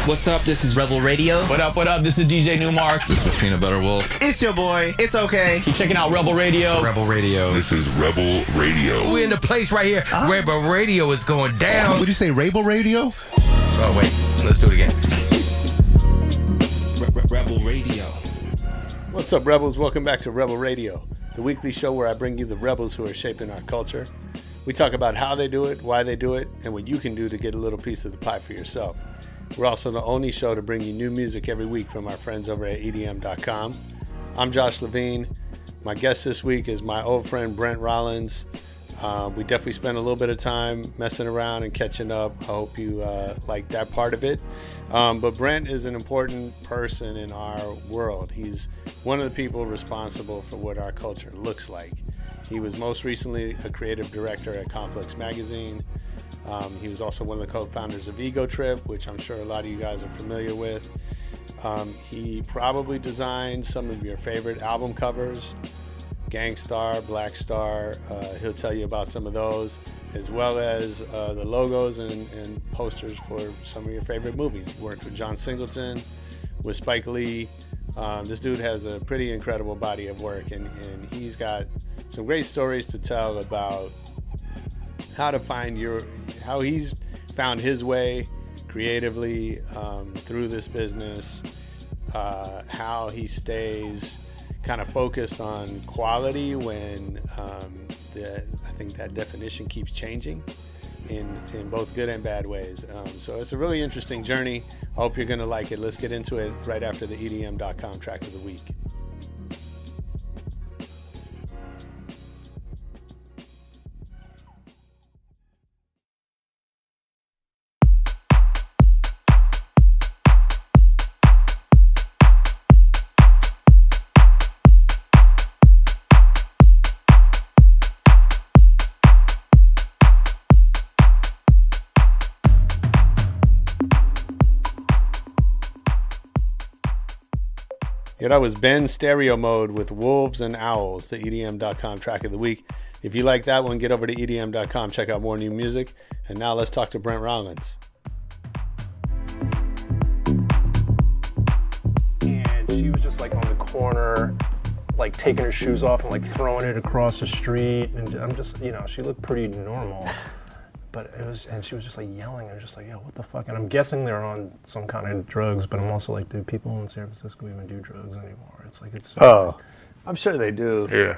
What's up? This is Rebel Radio. What up? What up? This is DJ Newmark. This is Peanut Butter Wolf. It's your boy. It's okay. Keep checking out Rebel Radio. Rebel Radio. This is Rebel Radio. We're in the place right here. Rebel Radio is going down. Would you say Rebel Radio? Oh, wait. Let's do it again. Rebel Radio. What's up, Rebels? Welcome back to Rebel Radio, the weekly show where I bring you the rebels who are shaping our culture. We talk about how they do it, why they do it, and what you can do to get a little piece of the pie for yourself. We're also the only show to bring you new music every week from our friends over at EDM.com. I'm Josh Levine. My guest this week is my old friend Brent Rollins. We definitely spent a little bit of time messing around and catching up. I hope you like that part of it. But Brent is an important person in our world. He's one of the people responsible for what our culture looks like. He was most recently a creative director at Complex Magazine. He was also one of the co-founders of Ego Trip, which I'm sure a lot of you guys are familiar with. He probably designed some of your favorite album covers, Gangstar, Black Star. He'll tell you about some of those, as well as the logos and posters for some of your favorite movies. Worked with John Singleton, with Spike Lee. This dude has a pretty incredible body of work, and he's got some great stories to tell about how he's found his way creatively through this business, how he stays kind of focused on quality when I think that definition keeps changing in both good and bad ways. So it's a really interesting journey. I hope you're going to like it. Let's get into it right after the EDM.com track of the week. Yeah, that was Ben Stereo Mode with Wolves and Owls, the EDM.com track of the week. If you like that one, get over to EDM.com, check out more new music. And now let's talk to Brent Rollins. And she was just like on the corner, like taking her shoes off and like throwing it across the street. And I'm just, she looked pretty normal. But and she was just like yelling. I was just like, yo, what the fuck? And I'm guessing they're on some kind of drugs, but I'm also like, do people in San Francisco even do drugs anymore? It's like, it's. Oh, I'm sure they do. Yeah.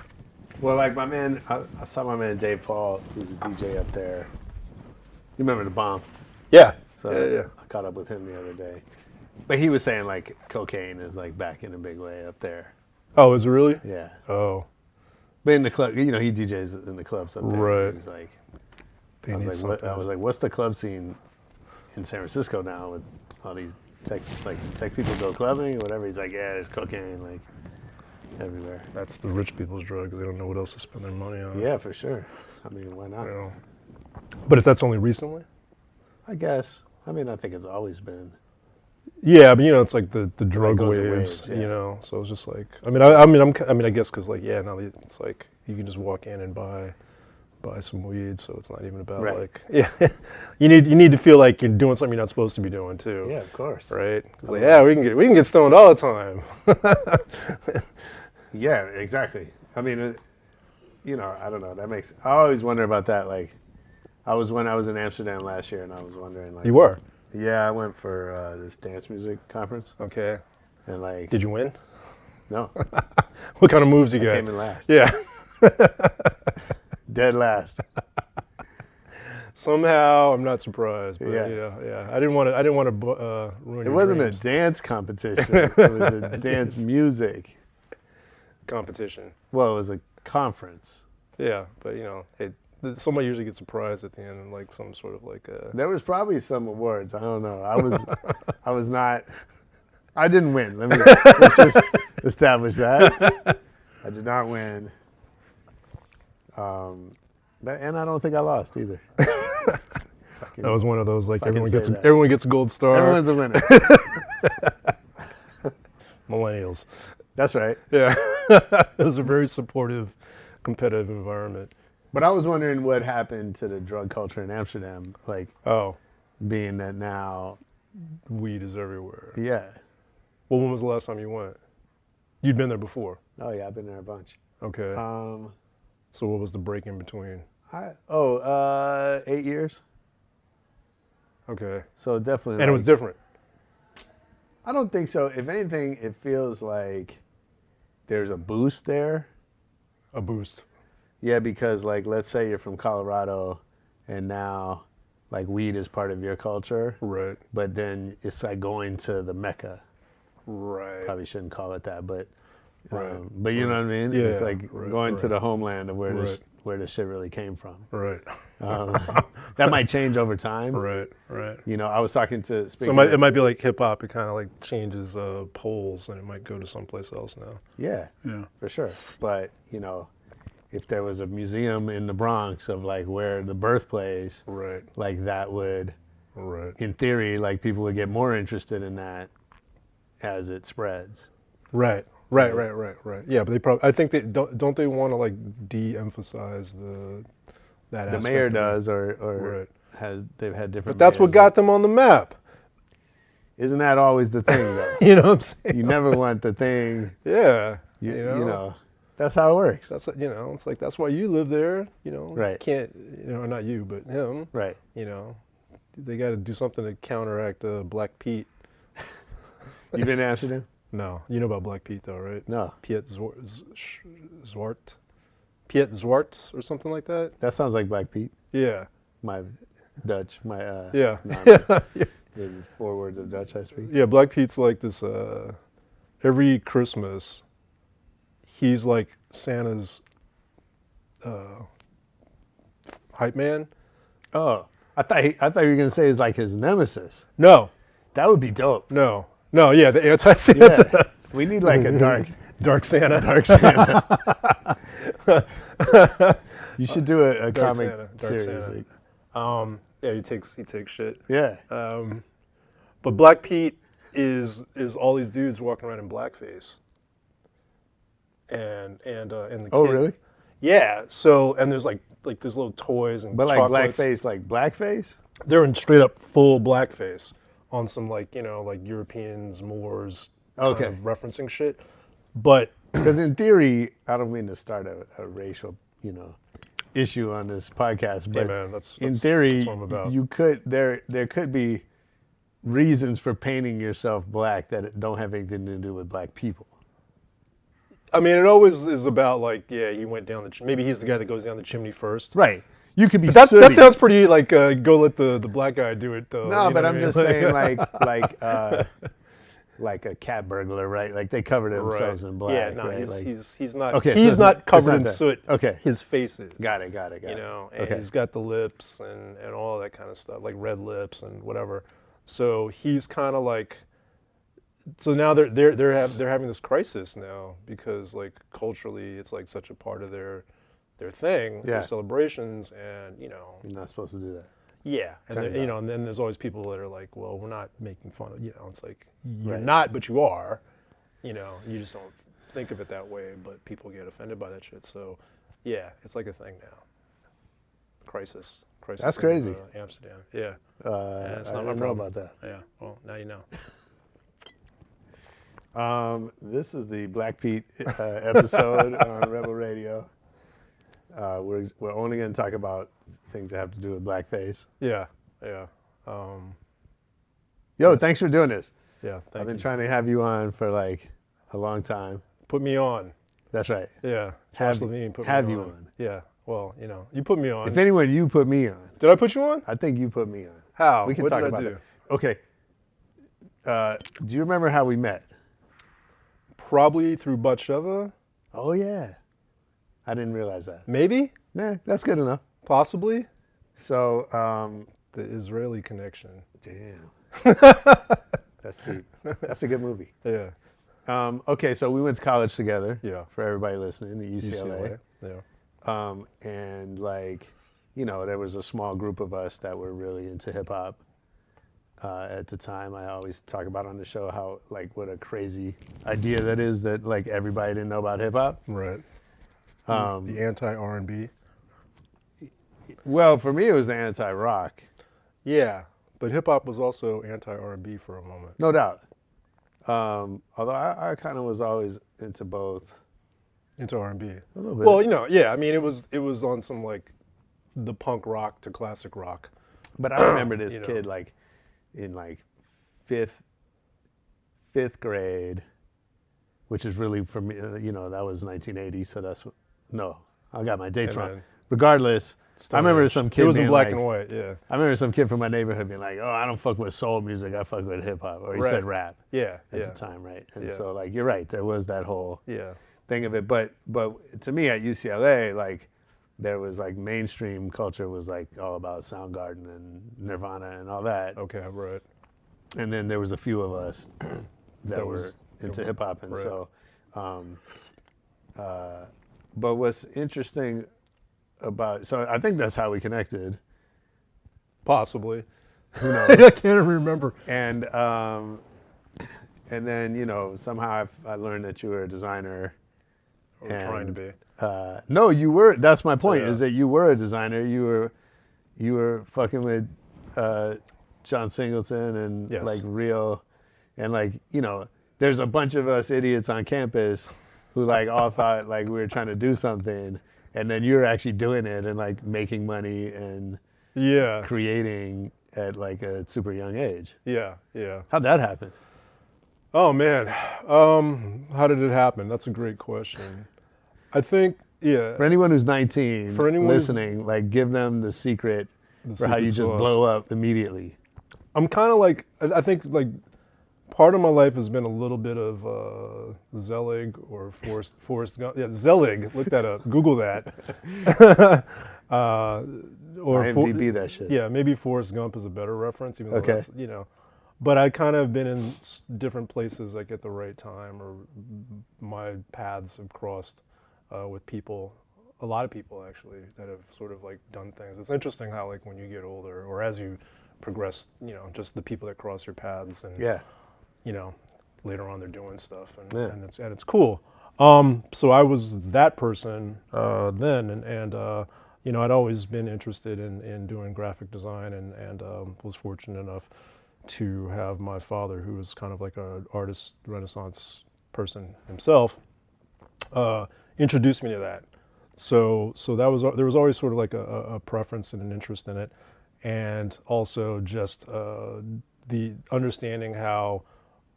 Well, like my man, I saw my man Dave Paul, who's a DJ up there. You remember The Bomb? Yeah. So yeah. I caught up with him the other day. But he was saying like cocaine is like back in a big way up there. Oh, is it really? Yeah. Oh. But in the club, he DJs in the clubs up there. Right. He's like, I was like, what's the club scene in San Francisco now with all these tech people go clubbing or whatever? He's like, yeah, there's cocaine like everywhere. That's the rich people's drug. They don't know what else to spend their money on. Yeah, for sure. I mean, why not? But if that's only recently? I guess. I mean, I think it's always been. Yeah, but it's like the drug goes in waves, yeah. So it's just like, I guess because like, yeah, now it's like you can just walk in and buy some weed, so it's not even about right. like, yeah, you need to feel like you're doing something you're not supposed to be doing too. Yeah, of course. Right? Like, yeah, we can get stoned all the time. Yeah, exactly. I mean, I don't know. I always wonder about that. Like, when I was in Amsterdam last year, and I was wondering like. You were? Yeah, I went for this dance music conference. Okay. And like. Did you win? No. What kind of moves you got? I came in last. Yeah. Dead last. Somehow, I'm not surprised. But yeah. I didn't want to ruin. It wasn't dreams. a dance competition. It was a dance music competition. Well, it was a conference. Yeah, but somebody usually gets surprised at the end and like some sort of like a. There was probably some awards. I don't know. I was not. I didn't win. Let's just establish that. I did not win. And I don't think I lost either. That was one of those like everyone gets a gold star. Everyone's a winner. Millennials. That's right. Yeah. It was a very supportive, competitive environment. But I was wondering what happened to the drug culture in Amsterdam, like being that now weed is everywhere. Yeah. Well, when was the last time you went? You'd been there before. Oh yeah, I've been there a bunch. Okay. So what was the break in between? 8 years. Okay. So definitely. And it was different. I don't think so. If anything, it feels like there's a boost there. A boost. Yeah, because like let's say you're from Colorado, and now like weed is part of your culture. Right. But then it's like going to the Mecca. Right. Probably shouldn't call it that, but Right. but you know what I mean? Yeah, It's like going to the homeland of where Right. where this shit really came from. Right. That might change over time. Right. Right. You know, I was talking to So it might be like hip hop. It kind of like changes poles, and it might go to someplace else now. Yeah, for sure. But you know, if there was a museum in the Bronx of like where the birthplace, Right. like that would, Right. in theory, like people would get more interested in that as it spreads. Right. Right. Right. Right. Right. Yeah, but they probably. I think they don't. They want to like de-emphasize that. The aspect mayor of it? does, or Right. they've had different. But that's what mayors got them on the map. Isn't that always the thing though? You know what I'm saying? You never want the thing. Yeah. You know, that's how it works. That's it's like that's why you live there. You know. Right. Can't not you, but him. Right. You know, they got to do something to counteract Black Pete. You been to Amsterdam? No, you know about Black Pete though, right? No. Piet Zwart, Piet Zwart or something like that. That sounds like Black Pete. Yeah. My Dutch, my Yeah. the 4 words of Dutch I speak. Yeah, Black Pete's like this. Every Christmas, he's like Santa's hype man. Oh, I thought you were gonna say it's like his nemesis. No, That would be dope. no, yeah. The anti-Santa. Yeah. We need like a Dark Santa. dark Santa. You should do a Dark comic Santa, Dark series. Santa. like- Yeah, he takes shit. yeah. But Black Pete is all these dudes walking around in blackface. And the Oh, kid- really? Yeah. So there's like there's little toys and But like chocolates. blackface? They're in straight up full blackface on some like Europeans, Moors, kind Okay. of referencing shit. But Because in theory, I don't mean to start a racial, issue on this podcast, but man, in theory, that's what I'm about. you could there could be reasons for painting yourself black that don't have anything to do with black people. I mean, it always is about like, yeah, he went down maybe he's the guy that goes down the chimney first. Right. You could be That sooty. sounds pretty like go let the black guy do it though. No, you but know I'm what I just mean? saying like a cat burglar, right? Like they cover themselves in black, Yeah, no, right? he's not. Okay, so he's it's not covered not in that. soot. Okay. His face is. Got it. And Okay. he's got the lips and all that kind of stuff, like red lips and whatever. So he's kind of like. So now they're having this crisis now because like culturally it's like such a part of their thing, Yeah. their celebrations, and You're not supposed to do that. yeah, and Turns then, out. and then there's always people that are like, well, we're not making fun of, it's like you're Right. not, but you are, you just don't think of it that way, but people get offended by that shit. So, yeah, it's like a thing now. Crisis. That's in, crazy. Amsterdam. Yeah. I It's not my didn't know problem. about that. Yeah. Well, now you know. This is the Black Pete episode on Rebel Radio. We're only going to talk about things that have to do with blackface. Yeah. Yeah. Yo, thanks for doing this. Yeah. I've been trying to have you on for like a long time. Put me on. That's right. Yeah. Have Josh Levine put have me you on. on. Yeah. Well, you put me on. If anyone, you put me on. Did I put you on? I think you put me on. How? We can What talk did I about do? that. Okay. Do you remember how we met? Probably through Batsheva. Oh yeah. I didn't realize that. Maybe. Nah, that's good enough. Possibly. So, The Israeli connection. damn. That's deep. That's a good movie. Yeah. Okay, so we went to college together. Yeah. For everybody listening, at UCLA. Yeah. And like, there was a small group of us that were really into hip hop. At the time, I always talk about on the show how like what a crazy idea that is that like everybody didn't know about hip hop. Right. The anti-R&B. Well, for me, it was the anti-rock. Yeah. But hip hop was also anti R&B for a moment. No doubt. Although I kind of was always into both. Into R&B. A little bit. Well, yeah. I mean, it was on some like the punk rock to classic rock. But I remember this You know. kid like in like fifth grade, which is really for me. That was 1980. So I got my dates Hey, wrong. man. Regardless, I remember some kid. It was in being black like, and white. Yeah. I remember some kid from my neighborhood being like, "Oh, I don't fuck with soul music. I fuck with hip hop," or he Right. said rap Yeah. at Yeah. the time, right? And Yeah. so, like, you're right. There was that whole Yeah. thing of it, but to me at UCLA, like, there was like mainstream culture was like all about Soundgarden and Nirvana and all that, Okay. Right. and then there was a few of us that were was- into hip hop, and right. so, but what's interesting so I think that's how we connected. Possibly. Who knows? I can't remember. And then somehow I learned that you were a designer. Or trying to be. No, you were. That's my point. Yeah. Is that you were a designer. You were fucking with John Singleton and Yes. like real, and like there's a bunch of us idiots on campus who like all thought like we were trying to do something, and then you were actually doing it and like making money and Yeah. creating at like a super young age. Yeah. Yeah. How'd that happen? Oh man, how did it happen? That's a great question. I think, yeah. For anyone who's 19 For anyone who's- listening, like give them the secret The for how you secret just sauce. blow up immediately. I'm kind of like, I think like part of my life has been a little bit of Zelig or Forrest Gump. Yeah, Zelig. Look that up. Google that. Or IMDb that shit. Yeah, maybe Forrest Gump is a better reference. Even though Okay. that's, but I kind of been in different places like at the right time, or my paths have crossed with people. A lot of people actually that have sort of like done things. It's interesting how like when you get older or as you progress, just the people that cross your paths and Yeah. later on they're doing stuff and, Yeah. and it's cool. So I was that person then, and I'd always been interested in doing graphic design, and was fortunate enough to have my father, who was kind of like an artist Renaissance person himself, introduce me to that. So there was always sort of like a preference and an interest in it, and also just the understanding how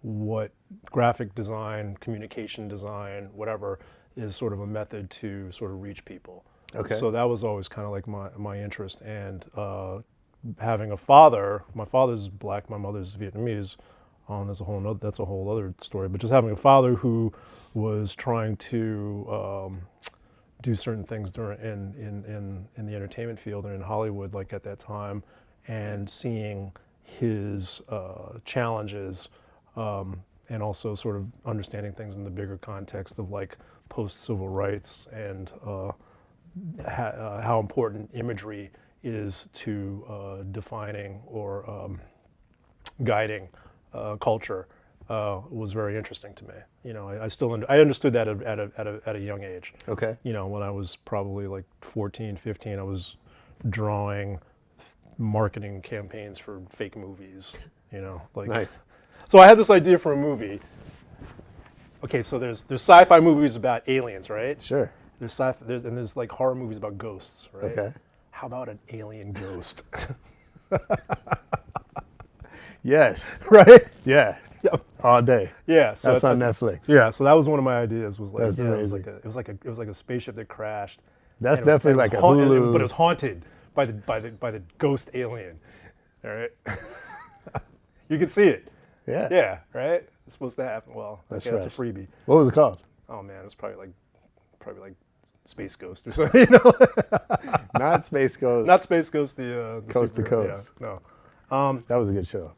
what graphic design, communication design, whatever, is sort of a method to sort of reach people. Okay. So that was always kind of like my interest, and having a father, my father's black, my mother's Vietnamese, that's a whole other story. But just having a father who was trying to do certain things in the entertainment field and in Hollywood, like at that time, and seeing his challenges, and also sort of understanding things in the bigger context of like post-civil rights and how important imagery is to defining or guiding culture was very interesting to me. I understood that at a young age. Okay. When I was probably like 14, 15, I was drawing marketing campaigns for fake movies. Like. Nice. So I had this idea for a movie. Okay, so there's sci-fi movies about aliens, right? Sure. There's like horror movies about ghosts, right? Okay. How about an alien ghost? Yes. Right? Yeah. Yep. All day. Yeah. So That's on Netflix. Yeah. So that was one of my ideas. Was like, That's amazing. It was like a spaceship that crashed. That's and it was- definitely it was like a haunt- Hulu. but it was haunted by the ghost alien. All right. You can see it. Yeah. Yeah. Right. It's supposed to happen. Well, That's okay, that's a fresh. freebie. What was it called? Oh man, it's probably like Space Ghost or something. Not Space Ghost. Not Space Ghost. The Coast to superhero, Coast. Yeah, no. That was a good show.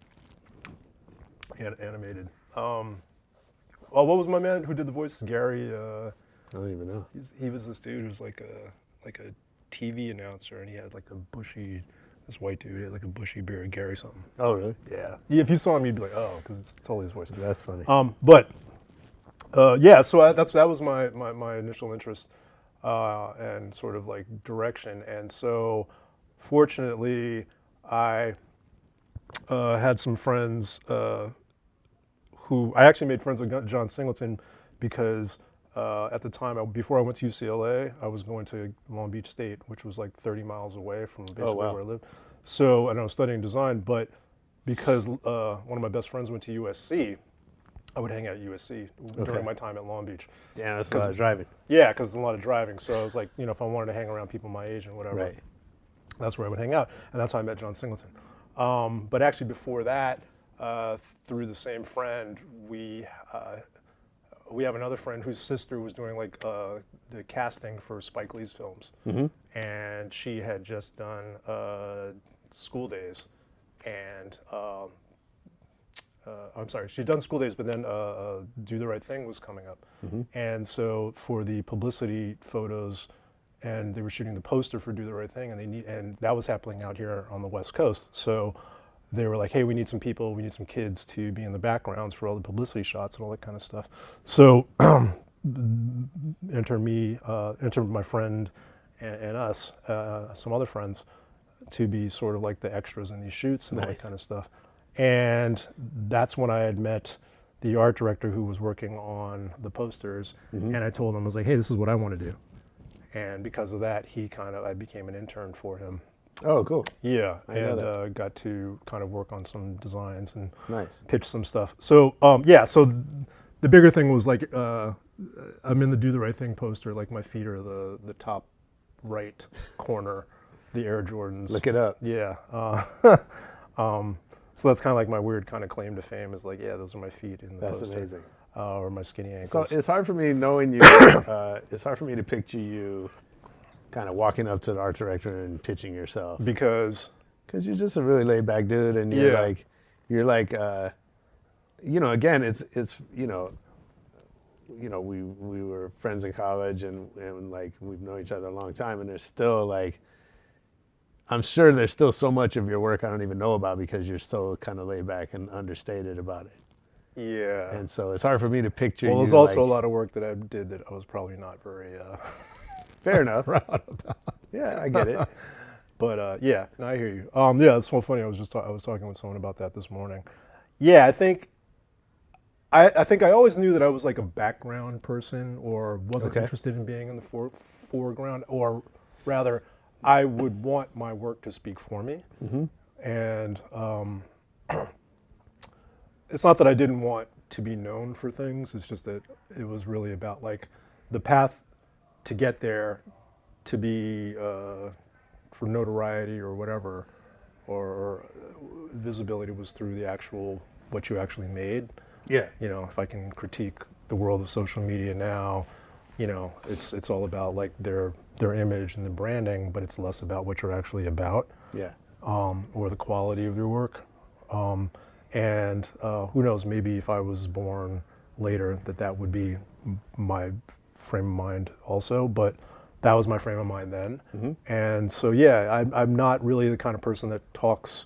Animated. What was my man who did the voice? Gary. I don't even know. He was this dude who's like a TV announcer, and he had like this white dude, he had like a bushy beard, Gary something. Oh, really? Yeah. If you saw him, you'd be like, oh, because it's totally his voice. That's funny. Yeah. So that was my initial interest and sort of like direction, and so fortunately, I had some friends who I actually made friends with John Singleton because at the time, before I went to UCLA, I was going to Long Beach State, which was like 30 miles away from basically where I lived. So, and I was studying design, but because one of my best friends went to USC, I would hang out at USC during my time at Long Beach. Yeah, that's a lot of driving. Yeah, because it's a lot of driving. So I was like, if I wanted to hang around people my age and whatever, that's where I would hang out. And that's how I met John Singleton. But actually before that, through the same friend, we have another friend whose sister was doing like the casting for Spike Lee's films. And she had just done School Days. And I'm sorry, she'd done School Days, but then Do the Right Thing was coming up. And so for the publicity photos, and they were shooting the poster for Do the Right Thing, and that was happening out here on the West Coast. So they were like, hey, we need some people, we need some kids to be in the backgrounds for all the publicity shots and all that kind of stuff. So enter my friend and us, some other friends, to be sort of like the extras in these shoots and all that kind of stuff. And that's when I had met the art director who was working on the posters. And I told him, I was like, hey, this is what I want to do. And because of that, I became an intern for him. Oh, cool. Yeah, and got to kind of work on some designs and pitch some stuff. So, so the bigger thing was like, I'm in the Do the Right Thing poster, like my feet are the top right corner, the Air Jordans. Look it up. Yeah. So that's kind of like my weird kind of claim to fame is like, yeah, those are my feet in the poster. That's amazing. Or my skinny ankles. So it's hard for me knowing you, it's hard for me to picture you kind of walking up to the art director and pitching yourself. Because you're just a really laid back dude, and you're like, again, it's we were friends in college, and like we've known each other a long time, and there's still like, I'm sure there's still so much of your work I don't even know about because you're so kind of laid back and understated about it. Yeah. And so it's hard for me to picture you. Well, there's also a lot of work that I did that I was probably not very fair enough. proud about. Yeah, I get it. But yeah, no, I hear you. Yeah, it's so funny. I was talking with someone about that this morning. Yeah, I think I always knew that I was like a background person, or wasn't interested in being in the foreground, or rather, I would want my work to speak for me. And it's not that I didn't want to be known for things, it's just that it was really about like the path to get there, to be for notoriety or whatever, or visibility was through the actual, what you actually made. Yeah. If I can critique the world of social media now, it's all about like their image and the branding, but it's less about what you're actually about. Yeah. Or the quality of your work. And who knows, maybe if I was born later, that would be my frame of mind also, but that was my frame of mind then. And so, yeah, I'm not really the kind of person that talks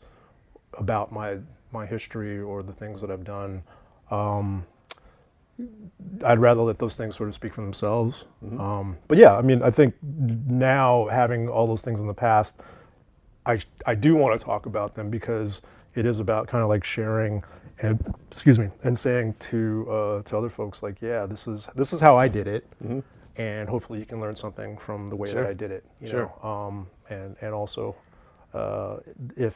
about my history or the things that I've done. I'd rather let those things sort of speak for themselves. But yeah, I mean, I think now, having all those things in the past, I do want to talk about them because it is about kind of like sharing and saying to other folks like, yeah, this is how I did it, and hopefully you can learn something from the way that I did it. You know? And also, if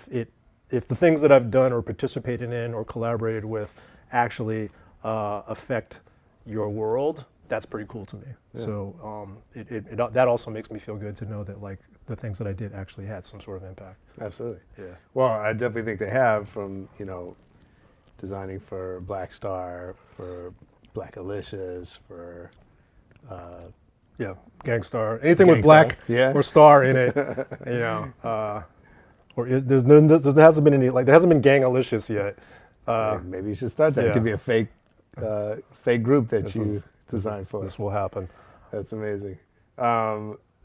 the things that I've done or participated in or collaborated with actually affect your world, that's pretty cool to me. Yeah. So that also makes me feel good to know that like the things that I did actually had some sort of impact. Absolutely. Yeah. Well, I definitely think they have, from designing for Black Star, for Black Alicia's, for Gangstar, anything with Black or Star in it, or there hasn't been any, like there hasn't been Gang Alicia's yet. Maybe you should start that. It could be a fake group that you designed for. This will happen. That's amazing.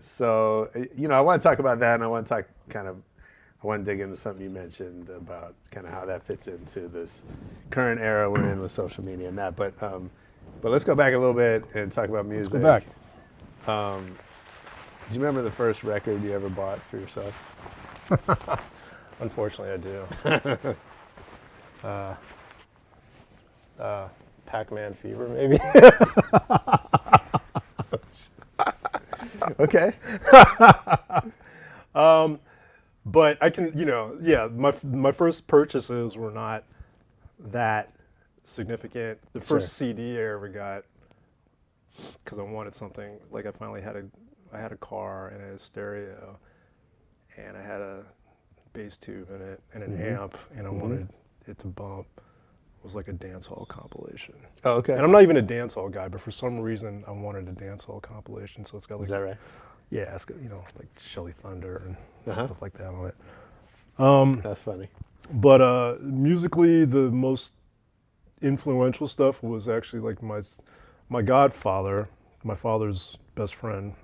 So, I want to talk about that, and I want to dig into something you mentioned about kind of how that fits into this current era we're in with social media and that. But let's go back a little bit and talk about music. Let's go back. Do you remember the first record you ever bought for yourself? Unfortunately, I do. Pac-Man fever, maybe. Okay. But I can, my first purchases were not that significant. The first CD I ever got, because I wanted something, like I finally had a car and I had a stereo, and I had a bass tube in it and an amp, and I wanted it to bump. It was like a dance hall compilation. Oh, okay. And I'm not even a dance hall guy, but for some reason I wanted a dance hall compilation. So it's got like, Is that right? yeah, it's got, like Shelly Thunder and Uh-huh. stuff like that on it. That's funny. But musically, the most influential stuff was actually like my godfather, my father's best friend,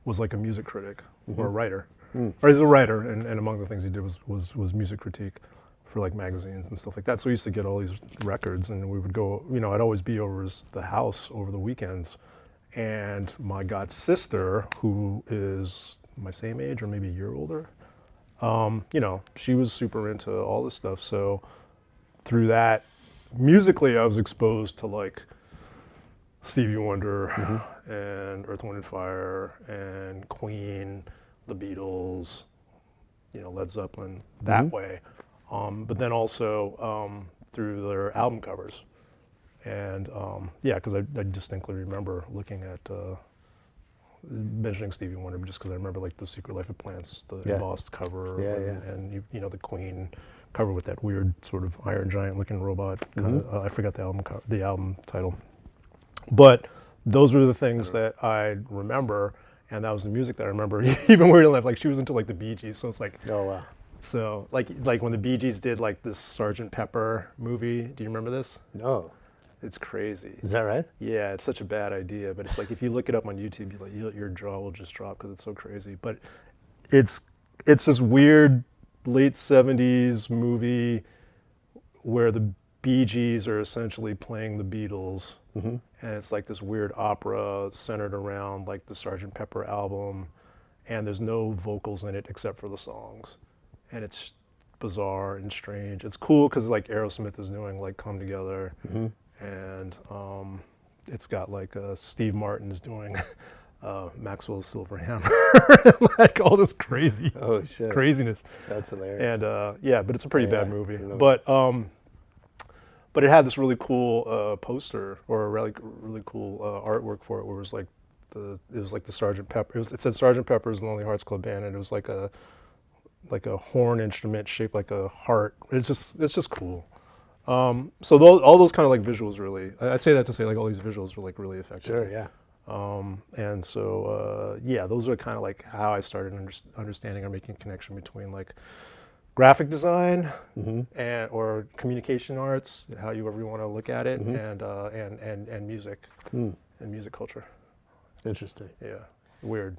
was like a music critic or a writer. Or he's a writer, and among the things he did was music critique for like magazines and stuff like that. So we used to get all these records, and we would go, I'd always be over the house over the weekends. And my god sister, who is my same age or maybe a year older, she was super into all this stuff. So through that, musically, I was exposed to like Stevie Wonder and Earth, Wind and Fire and Queen, the Beatles, Led Zeppelin, that way. But then also through their album covers. And because I distinctly remember looking at mentioning Stevie Wonder just because I remember like the Secret Life of Plants, the embossed cover, and the Queen cover with that weird sort of Iron Giant looking robot. I forgot the album title, but those were the things that I remember, and that was the music that I remember. Even weird enough, like she was into like the Bee Gees, so it's like, Oh, wow. so like when the Bee Gees did like this Sgt. Pepper movie. Do you remember this? No. It's crazy. Is that right? Yeah, it's such a bad idea, but it's like if you look it up on YouTube, your jaw will just drop because it's so crazy. But it's this weird late 70s movie where the Bee Gees are essentially playing the Beatles, and it's like this weird opera centered around like the Sgt. Pepper album, and there's no vocals in it except for the songs, and it's bizarre and strange. It's cool because like Aerosmith is doing like Come Together. And it's got like Steve Martin's doing Maxwell's Silver Hammer, like all this craziness. That's hilarious. And but it's a pretty bad movie. But it had this really cool poster or a really cool artwork for it, where it was like the Sgt. Pepper. It said Sgt. Pepper's Lonely Hearts Club Band, and it was like a horn instrument shaped like a heart. It's just cool. So all those kind of like visuals really, I say that to say like all these visuals were like really effective. Sure, yeah. And so, those are kind of like how I started understanding or making a connection between like graphic design and or communication arts, however you want to look at it, and music and music culture. Interesting. Yeah, weird.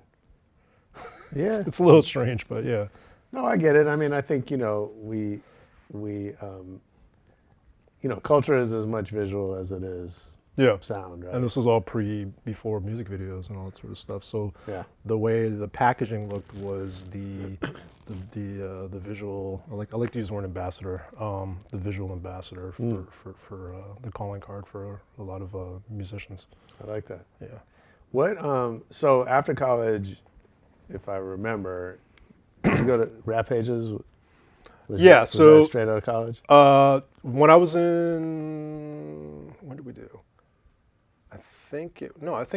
Yeah. It's a little strange, but yeah. No, I get it. I mean, I think, we culture is as much visual as it is sound, right? And this was all before music videos and all that sort of stuff. So the way the packaging looked was the visual. I like to use the word ambassador. The visual ambassador for the calling card for a lot of musicians. I like that. Yeah. What? So after college, if I remember, did you go to Rap Pages? Was that straight out of college? When I was when did we do? I think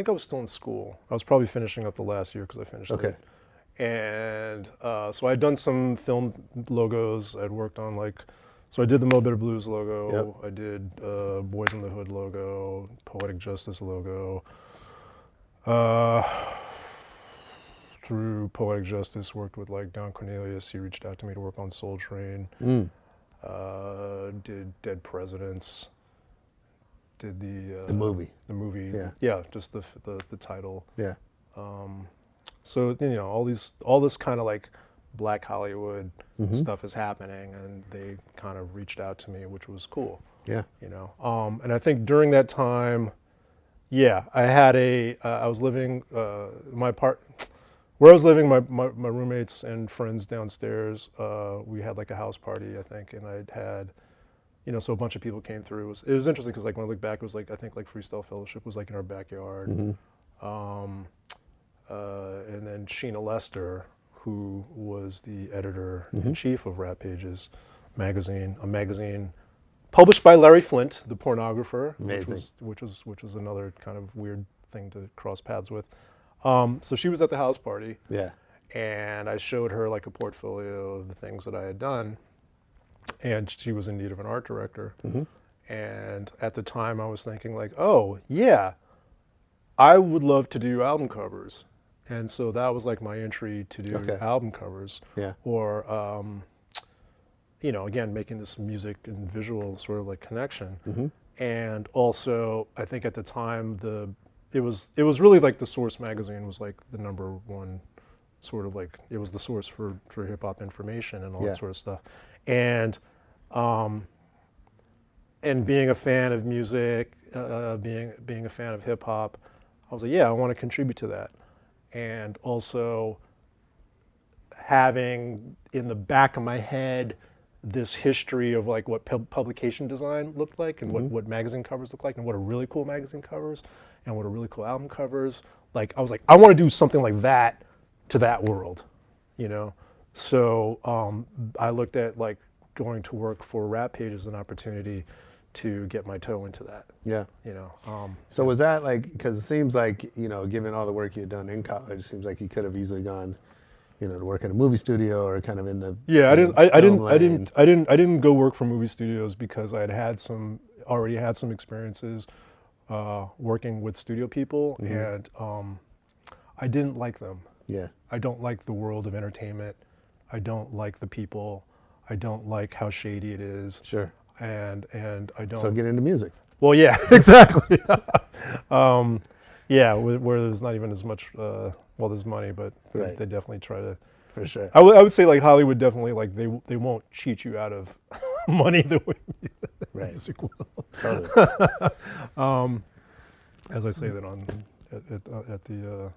I was still in school. I was probably finishing up the last year because I finished it. And so I'd done some film logos. I'd worked on so I did the Mo Better Blues logo. I did Boys in the Hood logo, Poetic Justice logo. Through Poetic Justice, worked with like Don Cornelius. He reached out to me to work on Soul Train. Did Dead Presidents. Did the movie. The movie. Yeah. Just the title. Yeah. So all this kind of like Black Hollywood stuff is happening, and they kind of reached out to me, which was cool. Yeah. And I think during that time, I had I was living where I was living, my roommates and friends downstairs, we had like a house party, I think, and I'd had so a bunch of people came through. It was interesting because like when I look back, it was like I think like Freestyle Fellowship was like in our backyard, and then Sheena Lester, who was the editor in chief of Rap Pages magazine, a magazine published by Larry Flint, the pornographer, which was another kind of weird thing to cross paths with. So she was at the house party. Yeah. And I showed her like a portfolio of the things that I had done, and she was in need of an art director. And at the time I was thinking like, oh yeah, I would love to do album covers. And so that was like my entry to do album covers. Yeah. Or, again, making this music and visual sort of like connection. And also I think at the time it was really like the Source magazine was like the number one sort of like, it was the source for hip hop information and all that sort of stuff. And being a fan of music, being a fan of hip hop, I was like, yeah, I want to contribute to that. And also having in the back of my head this history of like what publication design looked like and what magazine covers look like and what are really cool magazine covers and what are really cool album covers. Like I was like, I want to do something like that to that world, So I looked at like going to work for Rap Page as an opportunity to get my toe into that. Yeah. So was that like, because it seems like, given all the work you'd done in college, it seems like you could have easily gone, to work at a movie studio or kind of in the I didn't go work for movie studios because I already had some experiences working with studio people, and I didn't like them. Yeah. I don't like the world of entertainment. I don't like the people. I don't like how shady it is. Sure. And I don't. So get into music. Well, yeah, exactly. Where there's not even as much. There's money, but they definitely try to. For sure. I would say like Hollywood definitely like they won't cheat you out of money the way music will. Totally. As I say that at the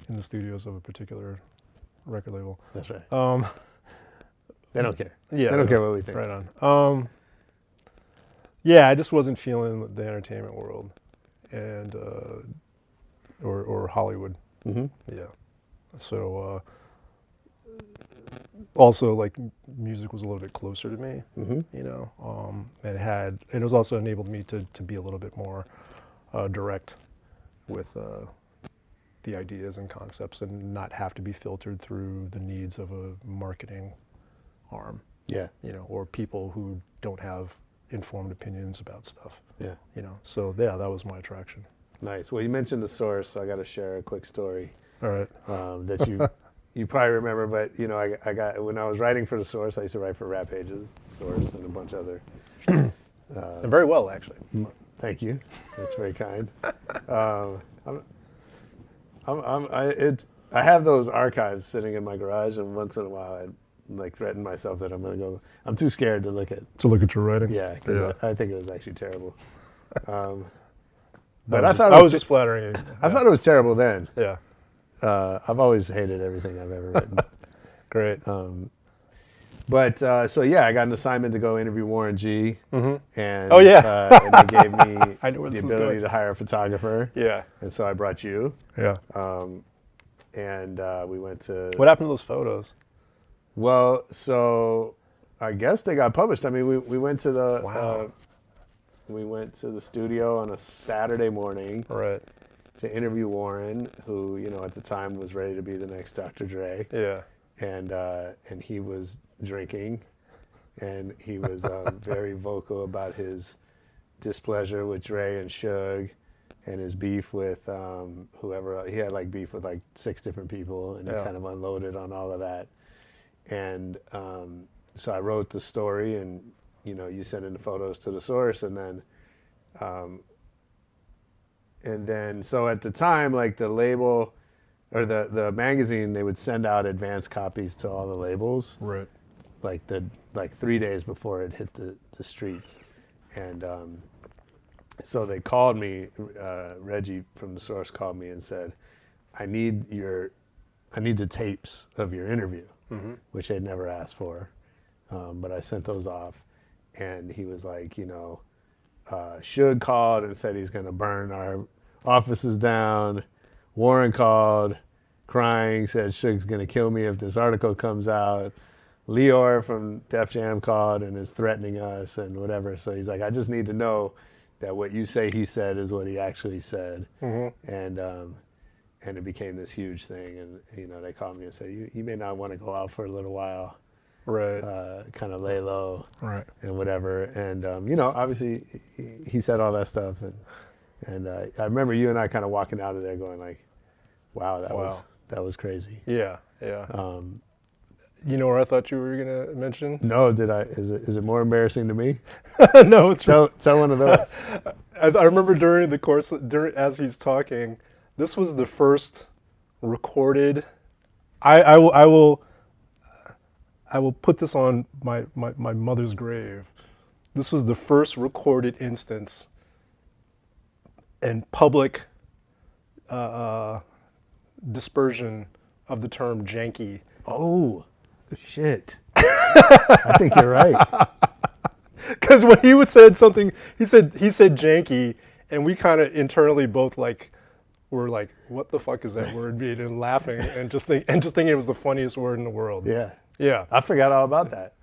in the studios of a particular record label. That's right. They don't care. Yeah, they don't care what we think. Right on. I just wasn't feeling the entertainment world, and or Hollywood. Yeah. So also like music was a little bit closer to me. It was also enabled me to be a little bit more direct with the ideas and concepts and not have to be filtered through the needs of a marketing arm. Yeah. Or people who don't have informed opinions about stuff. Yeah. So that was my attraction. Nice. Well, you mentioned the Source, so I got to share a quick story. All right. That you probably remember, but I got when I was writing for the Source, I used to write for Rap Pages, Source, and a bunch of other. And very well, actually. Thank you. That's very kind. I have those archives sitting in my garage, and once in a while I like threaten myself that I'm going to go. I'm too scared to look at your writing. Yeah, because I think it was actually terrible. But I was just flattering you. I thought it was terrible then. Yeah. I've always hated everything I've ever written. Great. But I got an assignment to go interview Warren G. And and they gave me the ability to hire a photographer. Yeah. And so I brought you. Yeah. And we went to. What happened to those photos? Well, so I guess they got published. I mean, we went to the we went to the studio on a Saturday morning. Right. To interview Warren, who at the time was ready to be the next Dr. Dre. Yeah. And he was drinking, and he was very vocal about his displeasure with Dre and Suge, and his beef with whoever. He had like beef with like 6 different people, and he kind of unloaded on all of that. And so I wrote the story, and you sent in the photos to the Source, and then so at the time, like the label or the magazine, they would send out advance copies to all the labels. Right. Like 3 days before it hit the streets. And so they called me, Reggie from the Source called me and said, I need the tapes of your interview, which they'd never asked for. But I sent those off. and he was like, Suge called and said he's going to burn our offices down. Warren called, crying, said Suge's going to kill me if this article comes out. Leor from Def Jam called and is threatening us and whatever. So he's like, I just need to know that what you say he said is what he actually said. And it became this huge thing. And, they called me and said, you may not want to go out for a little while. Right. Kind of lay low. Right. And whatever. And, obviously he said all that stuff. And I remember you and I kind of walking out of there going like, wow, that was crazy. Yeah. You know what I thought you were gonna mention? No, did I? Is it more embarrassing to me? No, it's tell one of those. I remember during the course, as he's talking, this was the first recorded. I will put this on my mother's grave. This was the first recorded instance in public dispersion of the term janky. Oh, shit. I think you're right. Because when he said something, he said janky, and we kind of internally both were like, what the fuck is that word mean? And laughing and just thinking it was the funniest word in the world. Yeah. Yeah. I forgot all about that.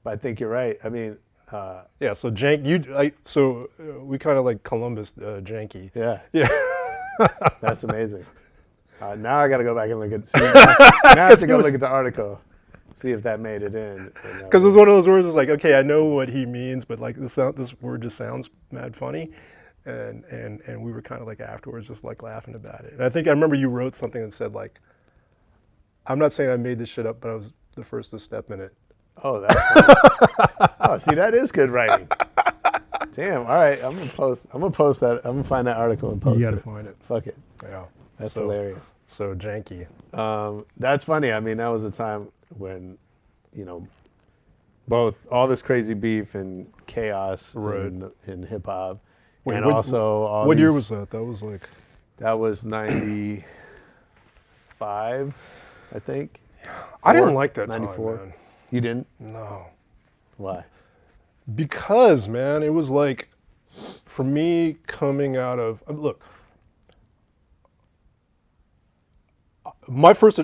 But I think you're right. I mean, yeah. So we kind of like Columbus janky. Yeah. Yeah. That's amazing. Now I got to go back and look at. Now I have to go look at the article, see if that made it in. Because it was one of those words. It's like, okay, I know what he means, but like this word just sounds mad funny, and we were kind of like afterwards just like laughing about it. And I remember you wrote something that said like, I'm not saying I made this shit up, but I was the first to step in it. Oh, that's funny. Oh, see, that is good writing. Damn. All right, I'm gonna post that. I'm gonna find that article and post it. You gotta find it. Fuck it. Yeah. That's hilarious. So janky. That's funny. I mean, that was a time when, both all this crazy beef and chaos in hip hop, and also all. What year was that? That was like. That was 95, I think. I didn't like that 94. time, man. You didn't? No. Why? Because, man, it was like, for me coming out of look. My first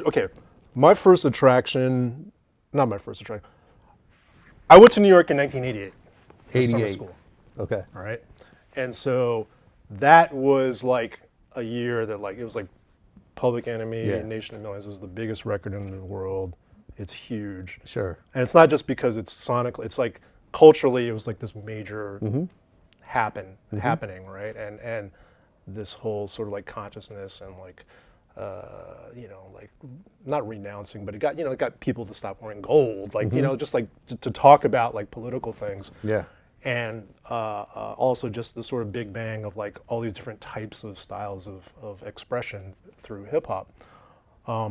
attraction, not my first attraction. I went to New York in 1988. 88. Summer school. Okay. All right. And so that was like a year that like, it was like Public Enemy, Nation of Millions was the biggest record in the world. It's huge. Sure. And it's not just because it's sonically, it's like culturally, it was like this major happening, right? And this whole sort of like consciousness and like, like not renouncing, but it got people to stop wearing gold, like, just like to talk about like political things. Yeah. And also just the sort of big bang of like all these different types of styles of expression through hip hop,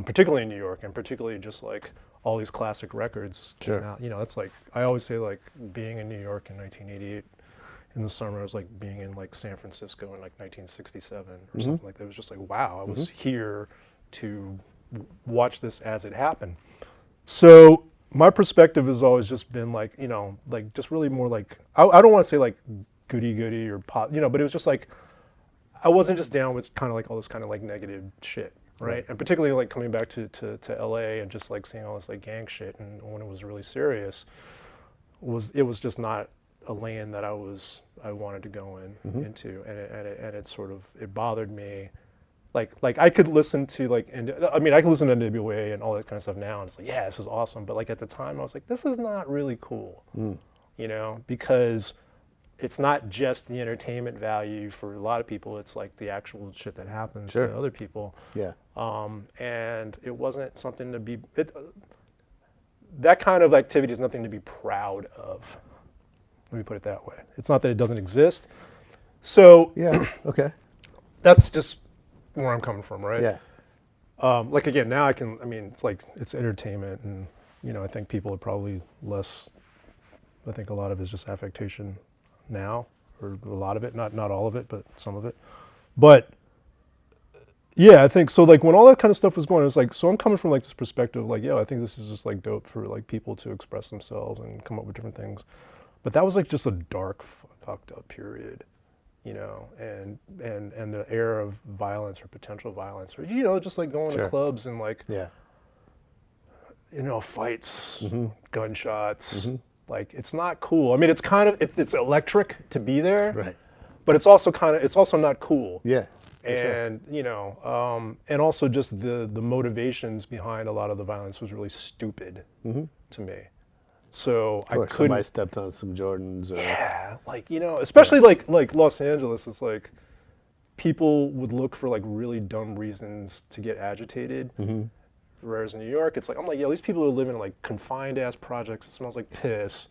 particularly in New York, and particularly just like all these classic records came out. That's like, I always say like being in New York in 1988 in the summer, it was like being in like San Francisco in like 1967 or something like that. It was just like, wow, I was here to watch this as it happened. So my perspective has always just been like, like just really more like, I don't want to say like goody or pop, but it was just like, I wasn't just down with kind of like all this kind of like negative shit. Right. And particularly like coming back to LA and just like seeing all this like gang shit, and when it was really serious, it was just not a lane that I wanted to go into, and it sort of, it bothered me. Like I could listen to I could listen to NWA and all that kind of stuff now, and it's like, yeah, this is awesome. But like at the time, I was like, this is not really cool, because it's not just the entertainment value for a lot of people. It's like the actual shit that happens to other people. Yeah. And it wasn't something to be. That kind of activity is nothing to be proud of. Let me put it that way. It's not that it doesn't exist. So yeah, okay. That's just where I'm coming from, right? Yeah. Like again, now it's like it's entertainment, and I think people are probably less. I think a lot of it is just affectation now, or a lot of it, not all of it, but some of it. But Yeah, I think so. Like when all that kind of stuff was going on, it's like, so I'm coming from like this perspective, like, I think this is just like dope for like people to express themselves and come up with different things. But that was like just a dark, fucked up period, you know, and the era of violence or potential violence, or just like going to clubs and like, fights, gunshots. Like it's not cool. I mean, it's kind of it's electric to be there, Right. But it's also not cool. Yeah. And and also just the motivations behind a lot of the violence was really stupid to me. So I couldn't. Somebody stepped on some Jordans. Or, like especially like Los Angeles. It's like people would look for like really dumb reasons to get agitated. Whereas in New York, it's like I'm like, these people are living in like confined ass projects. It smells like piss,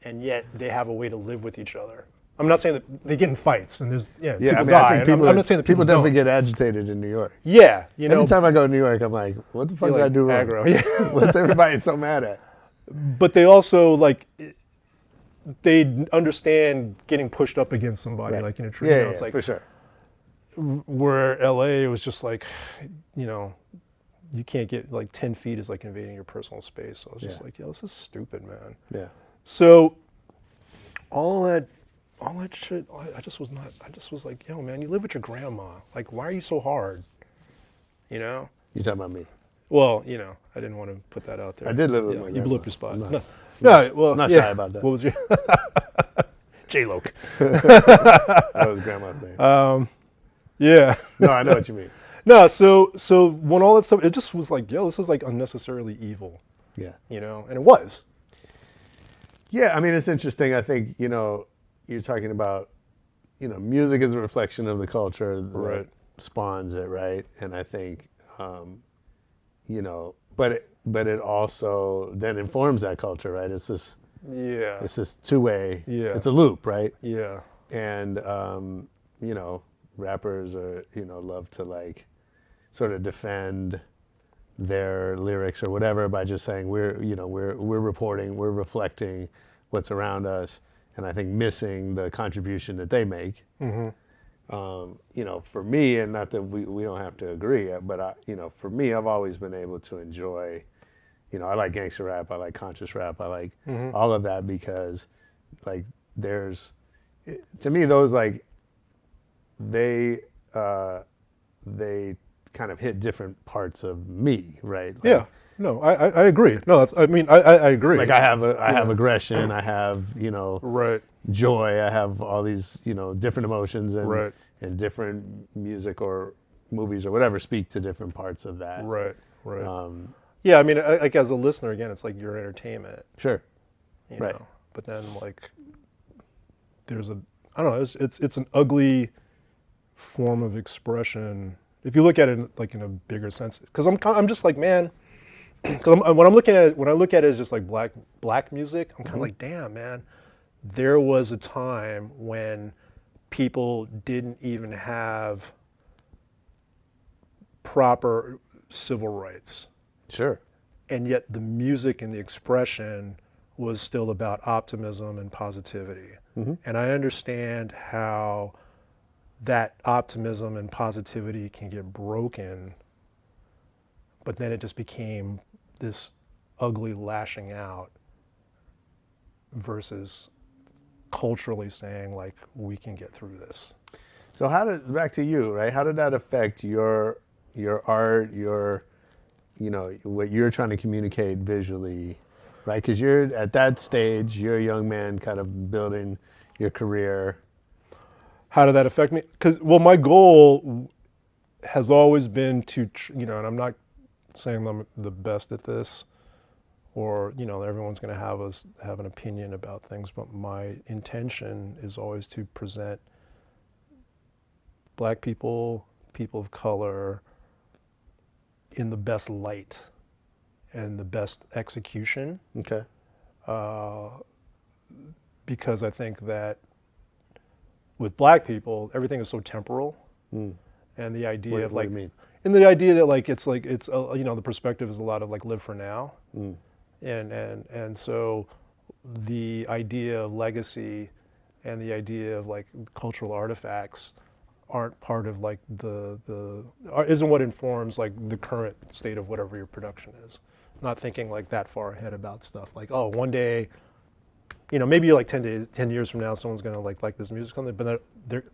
and yet they have a way to live with each other. I'm not saying that they get in fights and there's people I mean, die. I think people, I'm not saying that people definitely don't. get agitated in New York. Yeah, Every time I go to New York, I'm like, what the fuck did I do wrong? aggro, yeah. What's everybody so mad at? But they also like they understand getting pushed up against somebody, like in a tree. It's like for sure. Where LA was just like, you can't get like 10 feet is like invading your personal space. So I was just like, this is stupid, man. Yeah. So all that shit, I just was like, man, you live with your grandma. Like, why are you so hard? You talking about me? Well, I didn't want to put that out there. I did live with my grandma. You blew up your spot. I'm not shy about that. What was your J-Loke? That was grandma's name. Yeah. No, I know what you mean. No, so when all that stuff, it just was like, this is like unnecessarily evil. Yeah. And it was. Yeah, I mean, it's interesting. I think, you're talking about, music is a reflection of the culture that spawns it, right? And I think, but it also then informs that culture, right? It's this two-way, it's a loop, right? Yeah. And, rappers are, love to like sort of defend their lyrics or whatever by just saying we're reporting, we're reflecting what's around us, and I think missing the contribution that they make. For me, and not that we don't have to agree, but for me, I've always been able to enjoy, I like gangster rap, I like conscious rap, I like all of that because like to me those like they kind of hit different parts of me, right? Like, yeah. No, I agree. No, I agree. Like I have aggression, I have, joy, I have all these, different emotions and different music or movies or whatever speak to different parts of that. Right. Yeah, I mean, like as a listener, again, it's like your entertainment. Sure. You know? But then like there's I don't know, it's an ugly form of expression if you look at it like in a bigger sense. Because I'm just like, man, because when I look at it as just like black music, I'm kind of like, damn, man, there was a time when people didn't even have proper civil rights. Sure. And yet the music and the expression was still about optimism and positivity. And I understand how that optimism and positivity can get broken, but then it just became this ugly lashing out versus culturally saying like, we can get through this. So back to you, right? How did that affect your art, what you're trying to communicate visually, right? Because you're at that stage, you're a young man kind of building your career. How did that affect me? Because, my goal has always been to, and I'm not saying I'm the best at this, or, everyone's going to have an opinion about things, but my intention is always to present black people, people of color, in the best light and the best execution. Okay. Because I think that with black people, everything is so temporal, and the idea of like, what do you mean? And the idea that like it's the perspective is a lot of like live for now, and so the idea of legacy and the idea of like cultural artifacts aren't part of like isn't what informs like the current state of whatever your production is. Not thinking like that far ahead about stuff like, oh, one day, maybe like 10 years from now, someone's gonna like this music, but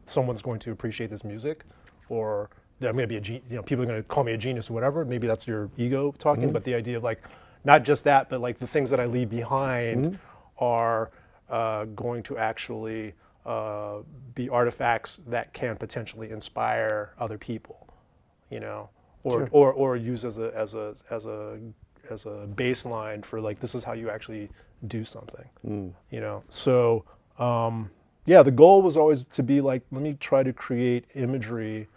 someone's going to appreciate this music, or I'm gonna be people are gonna call me a genius or whatever. Maybe that's your ego talking, but the idea of like, not just that, but like the things that I leave behind are going to actually be artifacts that can potentially inspire other people, or use as a baseline for like, this is how you actually do something, So the goal was always to be like, let me try to create imagery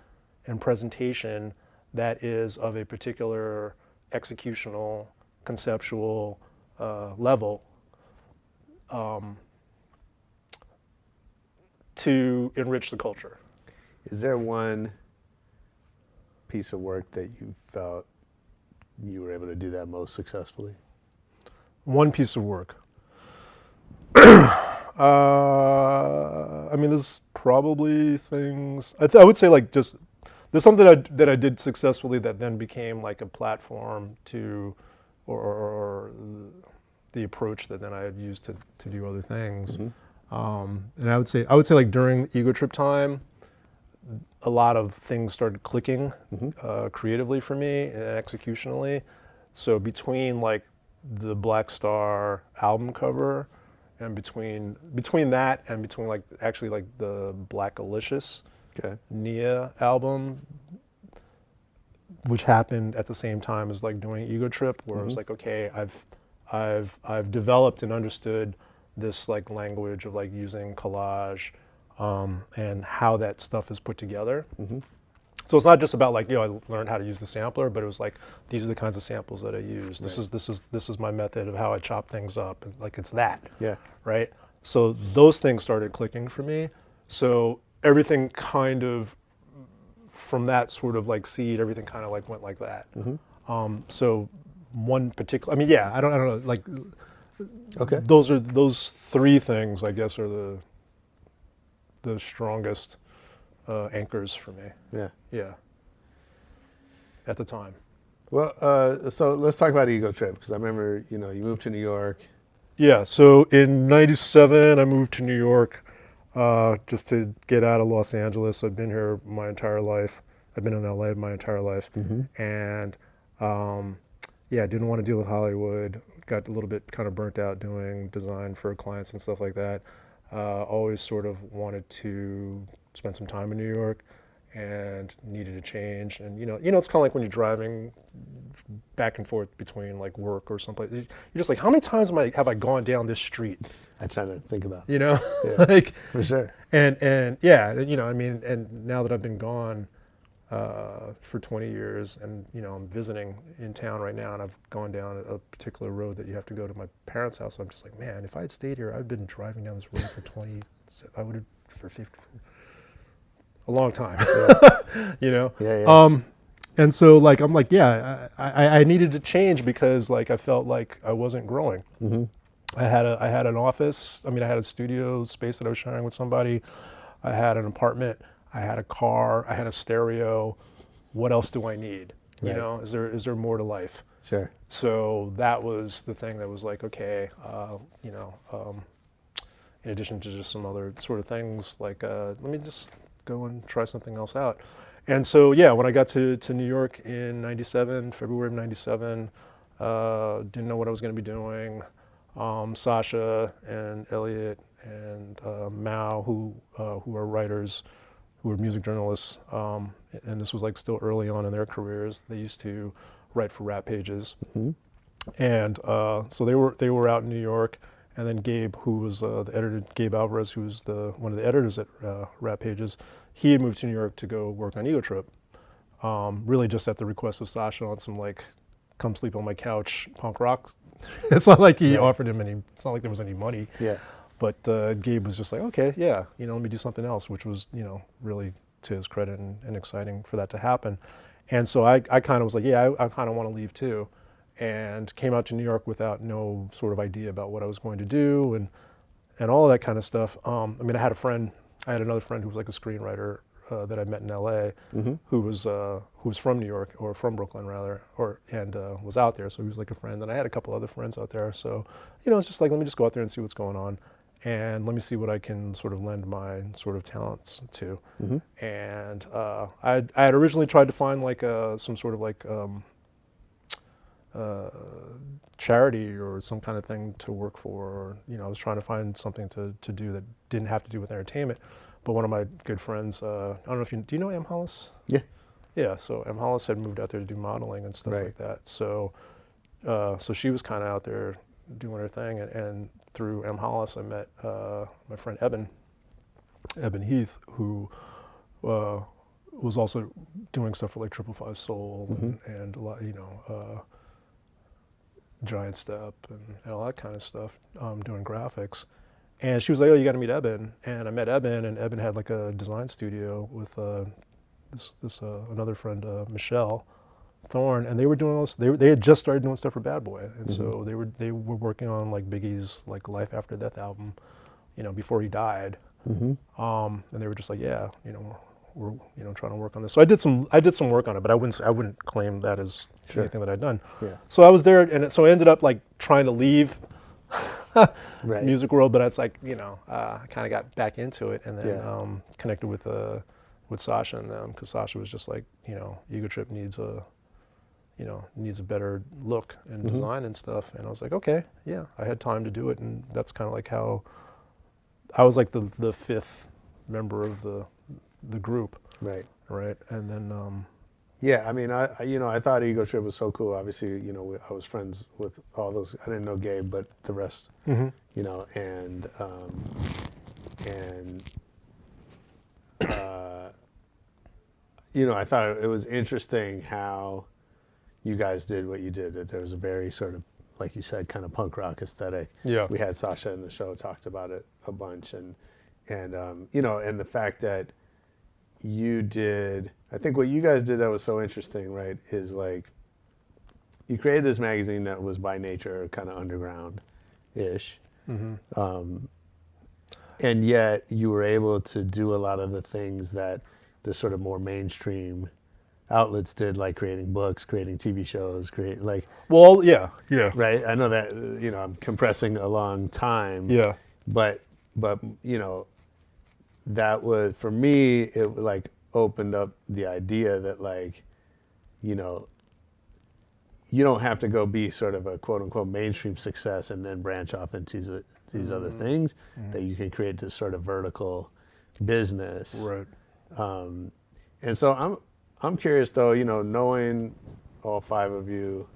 and presentation that is of a particular executional, conceptual level, to enrich the culture. Is there one piece of work that you felt you were able to do that most successfully? One piece of work. There's probably things. I would say like just there's something that I did successfully that then became like a platform to, or the approach that then I had used to do other things. And I would say like during Ego Trip time, a lot of things started clicking creatively for me and executionally. So between like the Black Star album cover, and between that and between like actually like the Black Alicious Nia album, which happened at the same time as like doing Ego Trip, where I was like, okay, I've developed and understood this like language of like using collage and how that stuff is put together. So it's not just about like, I learned how to use the sampler, but it was like, these are the kinds of samples that I use. This is my method of how I chop things up, and like it's that. Yeah. Right. So those things started clicking for me. So everything kind of from that sort of like seed, everything kind of like went like that. So one particular, I don't know, like. Okay. Those three things, I guess, are the strongest anchors for me. Yeah. Yeah. At the time. Well, so let's talk about Ego Trip, because I remember, you moved to New York. Yeah. So in '97, I moved to New York just to get out of Los Angeles. I've been here my entire life. I've been in LA my entire life, and didn't want to deal with Hollywood. Got a little bit kind of burnt out doing design for clients and stuff like that. Always sort of wanted to spend some time in New York and needed a change. And it's kind of like when you're driving back and forth between like work or someplace. You're just like, how many times have I gone down this street? I try to think about. Like for sure. And and now that I've been gone for 20 years, and I'm visiting in town right now, and I've gone down a particular road that you have to go to my parents' house. So I'm just like, man, if I had stayed here, I've been driving down this road for 20. I would have for 50, a long time. And so like I'm like, I needed to change because like I felt like I wasn't growing. I had an office. I had a studio space that I was sharing with somebody. I had an apartment. I had a car, I had a stereo. What else do I need? Right. Is there more to life? Sure. So that was the thing that was like, okay, in addition to just some other sort of things, like let me just go and try something else out. And so when I got to New York in '97, February of '97, didn't know what I was going to be doing. Sasha and Elliot and Mao, who are writers, who were music journalists, and this was like still early on in their careers. They used to write for Rap Pages, and so they were out in New York. And then Gabe, who was the editor, Gabe Alvarez, who was one of the editors at Rap Pages, he had moved to New York to go work on Ego Trip, really just at the request of Sasha on some like, come sleep on my couch punk rock. It's not like he offered him any. It's not like there was any money. Yeah. But Gabe was just like, okay, let me do something else, which was, really to his credit and exciting for that to happen. And so I kind of was like, I kind of want to leave too, and came out to New York without no sort of idea about what I was going to do and all of that kind of stuff. I had another friend who was like a screenwriter that I met in L.A. Who was from New York, or from Brooklyn rather, and was out there. So he was like a friend, and I had a couple other friends out there. So it's just like, let me just go out there and see what's going on, and let me see what I can sort of lend my sort of talents to. And I had originally tried to find like some sort of like charity or some kind of thing to work for, or I was trying to find something to do that didn't have to do with entertainment. But one of my good friends, I don't know if do you know Em Hollis? Yeah, so Em Hollis had moved out there to do modeling and stuff like that. So so she was kind of out there doing her thing, and through Em Hollis I met my friend Eben Heath, who was also doing stuff for like 555 Soul and a lot, Giant Step and all that kind of stuff, doing graphics. And she was like, oh, you got to meet Eben. And I met Eben, and Eben had like a design studio with this another friend, Michelle Thorne, and they were doing all this. They had just started doing stuff for Bad Boy, and so they were working on like Biggie's like Life After Death album, before he died. And they were just like, yeah, we're trying to work on this. So I did some work on it, but I wouldn't claim that as anything that I'd done. So I was there, and so I ended up like trying to leave music world, but it's like I kind of got back into it, and then connected with Sasha and them, because Sasha was just like, Ego Trip needs a better look and design and stuff, and I was like, okay, yeah, I had time to do it, and that's kind of like how I was like the fifth member of the group, right, and then I mean, I thought Ego Trip was so cool. Obviously, I was friends with all those. I didn't know Gabe, but the rest, and I thought it was interesting how you guys did what you did. That there was a very sort of, like you said, kind of punk rock aesthetic. Yeah. We had Sasha in the show, talked about it a bunch, and the fact that you did, I think what you guys did that was so interesting, right, is like you created this magazine that was by nature kind of underground-ish, and yet you were able to do a lot of the things that the sort of more mainstream outlets did, like creating books, creating TV shows, right. I know that I'm compressing a long time, but that was, for me, it like opened up the idea that like, you don't have to go be sort of a quote unquote mainstream success and then branch off into these other things, that you can create this sort of vertical business. Right. And so I'm curious though, knowing all five of you,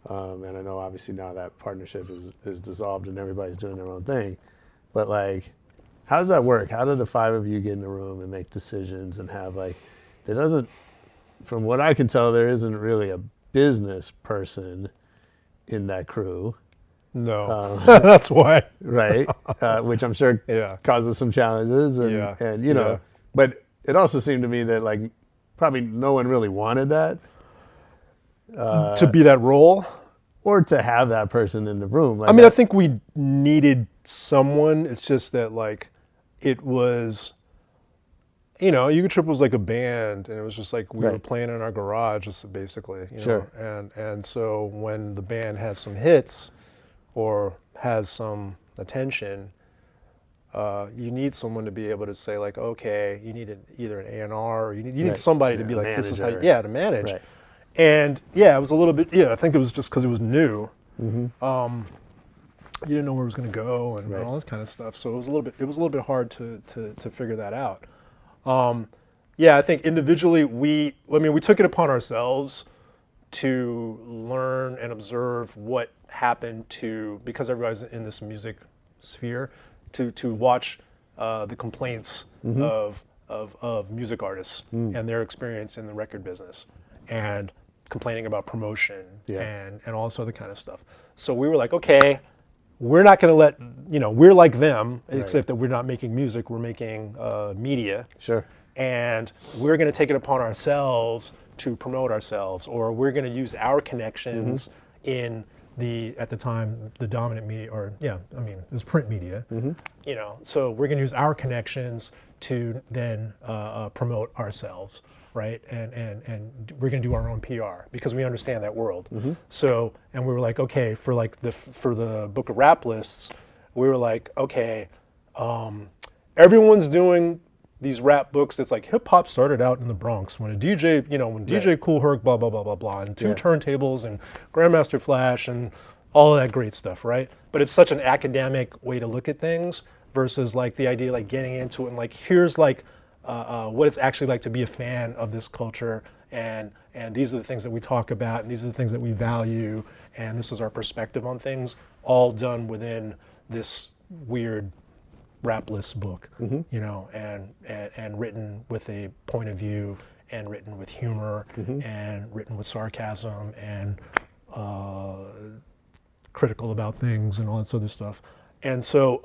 and I know obviously now that partnership is dissolved and everybody's doing their own thing, but like, how does that work? How do the five of you get in the room and make decisions and have like, from what I can tell, there isn't really a business person in that crew. No, that's why. Right, which I'm sure causes some challenges, and but it also seemed to me that like probably no one really wanted that. To be that role? Or to have that person in the room. Like, I mean, I think we needed someone. It's just that like, it was, Ego Trip was like a band, and it was just like we were playing in our garage, just basically, know? And so when the band has some hits or has some attention, you need someone to be able to say like, okay, you need either an A&R or you need somebody to be like, this is how, to manage. Right. And it was a little bit, I think it was just because it was new. You didn't know where it was going to go and all this kind of stuff. So it was a little bit hard to figure that out. I think individually we took it upon ourselves to learn and observe what happened because everybody's in this music sphere, to watch the complaints of music artists and their experience in the record business, and complaining about promotion and all this other kind of stuff. So we were like, okay, we're not going to let, we're like them, except that we're not making music, we're making media. Sure. And we're going to take it upon ourselves to promote ourselves, or we're going to use our connections in at the time the dominant media, or it was print media. You know, so we're going to use our connections to then promote ourselves, right? And we're going to do our own PR because we understand that world. So, and we were like, okay, for the book of rap lists, we were like, okay, everyone's doing these rap books. It's like hip hop started out in the Bronx when a DJ, when DJ Kool Herc, blah, blah, blah, blah, blah, and two turntables and Grandmaster Flash and all of that great stuff, right? But it's such an academic way to look at things versus like the idea like getting into it and like, here's like what it's actually like to be a fan of this culture, and these are the things that we talk about, and these are the things that we value, and this is our perspective on things, all done within this weird rap list book, and written with a point of view, and written with humor, and written with sarcasm, and critical about things and all that sort of stuff. And so,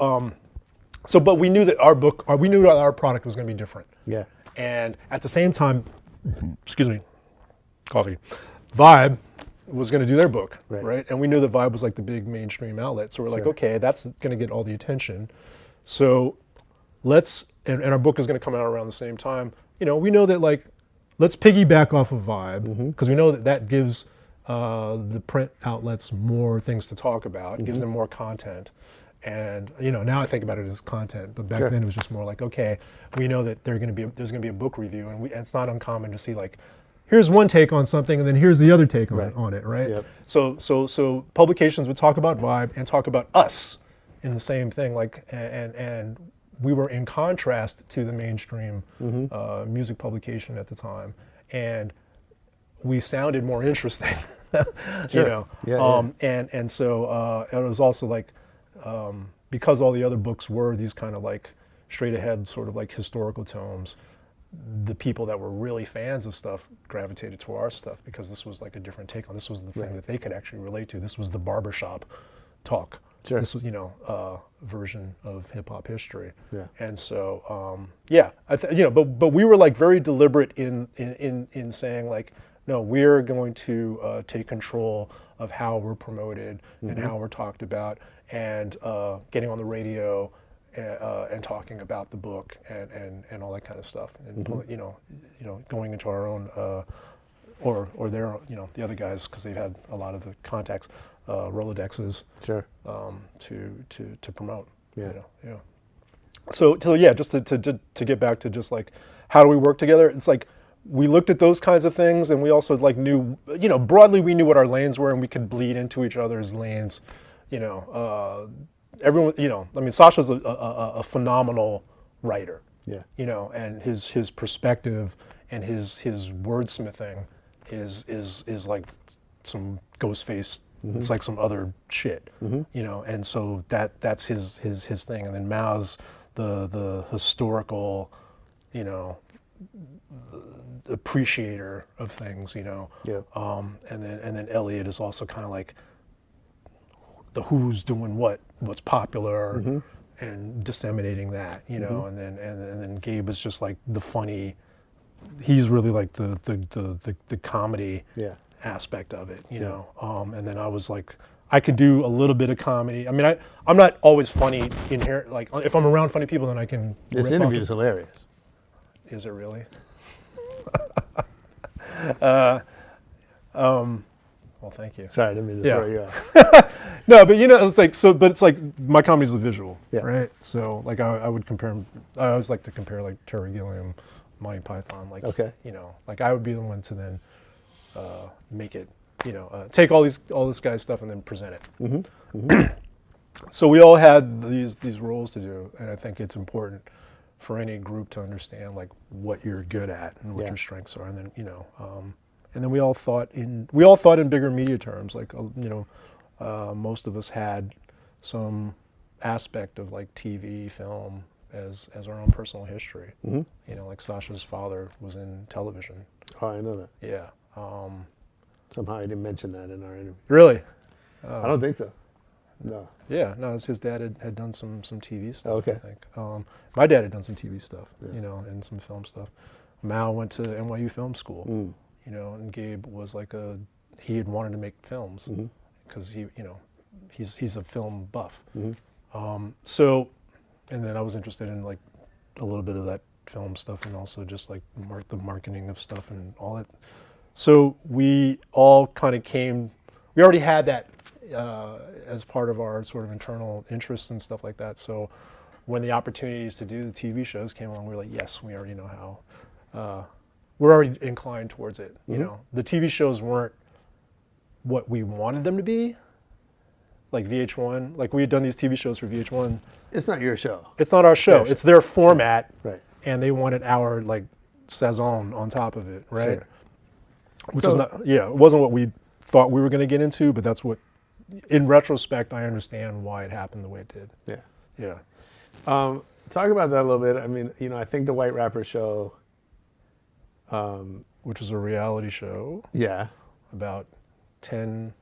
but we knew that we knew that our product was going to be different. Yeah. And at the same time, excuse me, coffee, Vibe was going to do their book, right? And we knew that Vibe was like the big mainstream outlet. So we're like, okay, that's going to get all the attention. So and our book is going to come out around the same time. We know that like, let's piggyback off of Vibe, because we know that gives the print outlets more things to talk about. It gives them more content. And now I think about it as content, but back then it was just more like, okay, we know that there's going to be a book review, and it's not uncommon to see like, here's one take on something, and then here's the other take on it, right? Yep. So publications would talk about Vibe and talk about us in the same thing, like, and we were in contrast to the mainstream music publication at the time, and we sounded more interesting, And so it was also like, because all the other books were these kind of like straight ahead sort of like historical tomes, the people that were really fans of stuff gravitated to our stuff because this was like a different take on. This was the thing that they could actually relate to. This was the barbershop talk. This was version of hip hop history. And so but we were like very deliberate in saying like, no, we're going to take control of how we're promoted and how we're talked about, and getting on the radio and talking about the book and all that kind of stuff, and going into our own or their the other guys, because they've had a lot of the contacts, Rolodexes, to promote. So just to get back to just like how do we work together? It's like we looked at those kinds of things, and we also like knew broadly we knew what our lanes were, and we could bleed into each other's lanes. Everyone, I mean, Sasha's a phenomenal writer. And his perspective and his wordsmithing is like some Ghostface. It's like some other shit, and so that's his thing. And then Mao's the historical, appreciator of things, and then Elliot is also kind of like the who's doing what's popular, and disseminating that, and then Gabe is just like the funny. He's really like the comedy aspect of it, and then I was like, I could do a little bit of comedy. I mean, I'm not always funny in here. Like if I'm around funny people, then I can. This interview is hilarious. Is it really? Well, thank you. Sorry, I didn't mean to throw you off. No, but it's like so. But it's like my comedy's a visual, right? So like I would compare him. I always like to compare like Terry Gilliam, Monty Python. Like like I would be the one to then make it. Take all this guy's stuff and then present it. So we all had these roles to do, and I think it's important for any group to understand like what you're good at and what your strengths are, and then and then we all thought in bigger media terms. Like most of us had some aspect of like TV, film as our own personal history. Like Sasha's father was in television. Oh, I know that. Yeah. Somehow I didn't mention that in our interview. Really? I don't think so. No. Yeah, no, his dad had done some TV stuff. Okay. I think. My dad had done some TV stuff, and some film stuff. Mao went to NYU Film School, and Gabe was like he had wanted to make films, because he's a film buff. Mm-hmm. So, and then I was interested in like a little bit of that film stuff, and also just like the marketing of stuff and all that. So we all kind of came. We already had that as part of our sort of internal interests and stuff like that. So when the opportunities to do the TV shows came along, we were like, yes, we already know how. We're already inclined towards it. You know, the TV shows weren't what we wanted them to be. Like VH1, like we had done these TV shows for VH1. It's not your show. It's not our show. It's their format, Right. and they wanted our like saison on top of it, right? Sure. Which So- is not, it wasn't what we thought we were going to get into, but that's what, in retrospect, I understand why it happened the way it did. Yeah. Yeah. Talk about that a little bit. I mean, I think the White Rapper show. Which was a reality show Yeah. about 10